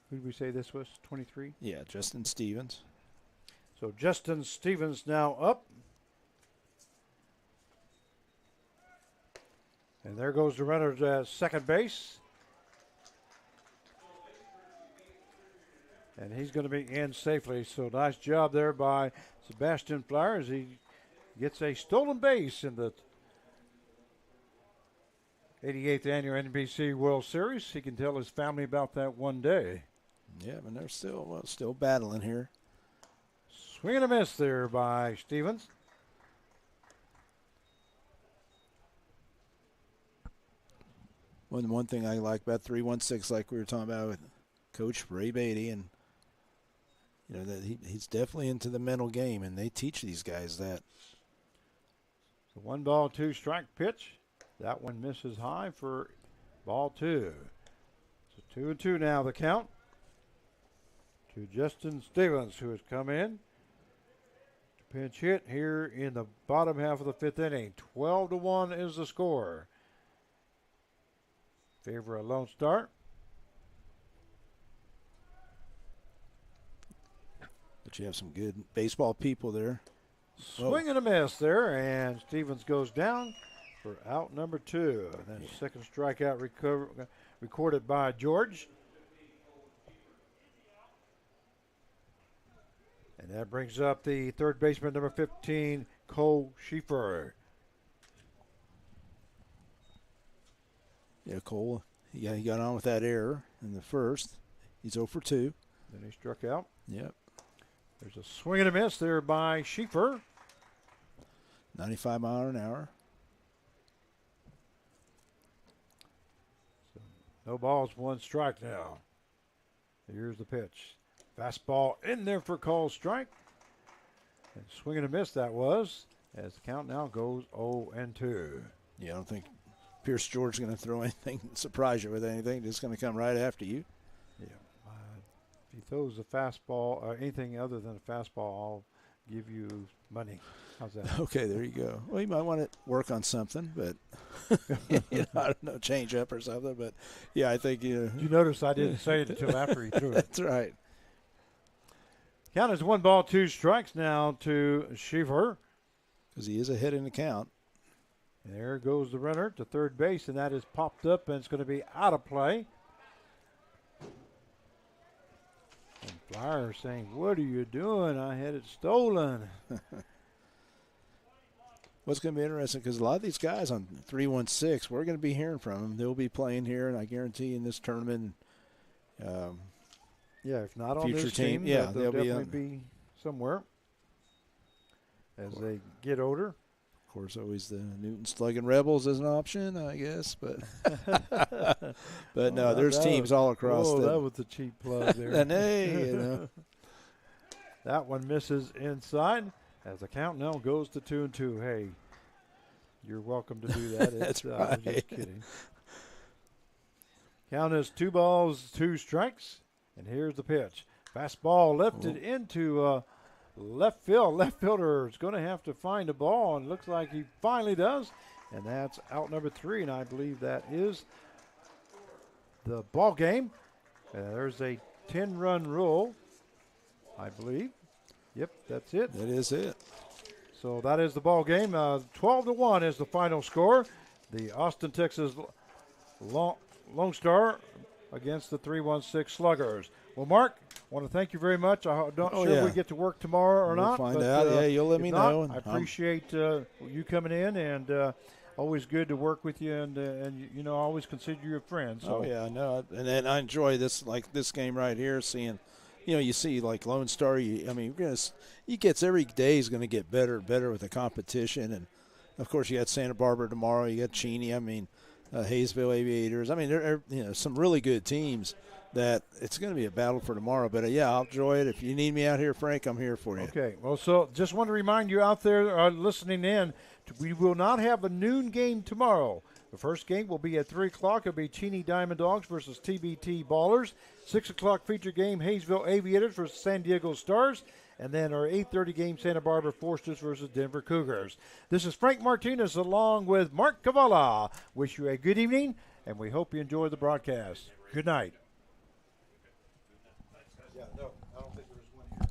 Who did we say this was? 23? Yeah, Justin Stevens. So Justin Stevens now up. And there goes the runner to second base. And he's going to be in safely. So nice job there by Sebastian Flower as he gets a stolen base in the 88th Annual NBC World Series. He can tell his family about that one day. Yeah, but they're still battling here. Swing and a miss there by Stevens. One thing I like about 316, like we were talking about with Coach Ray Beatty, and you know that he's definitely into the mental game, and they teach these guys that. So 1-2 strike pitch. That one misses high for ball 2. So 2-2 now the count to Justin Stevens, who has come in to pinch hit here in the bottom half of the 5th inning. 12-1 is the score. Favor of Lonestar. But you have some good baseball people there. Swing and a miss there, and Stevens goes down for out number 2. And then second strikeout recorded by George. And that brings up the third baseman, number 15, Cole Schieffer. Yeah, Cole, he got on with that error in the first. He's 0 for 2. Then he struck out. Yep. There's a swing and a miss there by Schieffer. 95 miles an hour. So no balls, 1 strike now. Here's the pitch. Fastball in there for called strike. And swing and a miss that was, as the count now goes 0-2. Yeah, I don't think Pierce George is going to throw anything, surprise you with anything. Just going to come right after you. Yeah. If he throws a fastball, or anything other than a fastball, I'll give you money. How's that? Okay, there you go. Well, you might want to work on something, but I don't know, change up or something. But yeah, I think you notice I didn't say it until after he threw it. That's right. Count is 1-2 strikes now to Schieffer. Because he is ahead in the count. There goes the runner to third base, and that is popped up, and it's going to be out of play. And Flyer saying, "What are you doing? I had it stolen." What's going to be interesting, because a lot of these guys on 316, we're going to be hearing from them. They'll be playing here, and I guarantee in this tournament. Yeah, if not on future this team, yeah, they'll definitely be be somewhere as they get older. Of course, always the Newton Slugging Rebels is an option, I guess, but but no, there's teams all across. That was a cheap plug there. And hey, you know. That one misses inside as the count now goes to 2-2. Hey, you're welcome to do that. That's right. I was just kidding. Count is 2 balls, 2 strikes, and here's the pitch. Fastball lifted into left field. Left fielder is going to have to find a ball, and looks like he finally does. And that's out number 3, and I believe that is the ball game. There's a 10-run rule, I believe. Yep, that's it. That is it. So that is the ball game. 12-1 is the final score. The Austin, Texas Lonestar against the 316 Sluggers. Well, Mark, I want to thank you very much. I'm not sure if we get to work tomorrow or we'll not. Find out. Yeah, you'll let me know. I appreciate you coming in, and always good to work with you, and you know, I always consider you a friend. So. Oh yeah, I know, and I enjoy this, like this game right here, seeing you see like Lone Star. He gets every day is going to get better and better with the competition, and of course you got Santa Barbara tomorrow. You got Cheney. Hayesville Aviators. There are some really good teams that it's going to be a battle for tomorrow. But I'll enjoy it. If you need me out here, Frank, I'm here for you. Okay. Well, so just want to remind you out there listening in, we will not have a noon game tomorrow. The first game will be at 3 o'clock. It'll be Cheney Diamond Dogs versus TBT Ballers. 6 o'clock feature game, Hayesville Aviators versus San Diego Stars. And then our 8:30 game, Santa Barbara Forsters versus Denver Cougars. This is Frank Martinez along with Mark Cavala. Wish you a good evening, and we hope you enjoy the broadcast. Good night.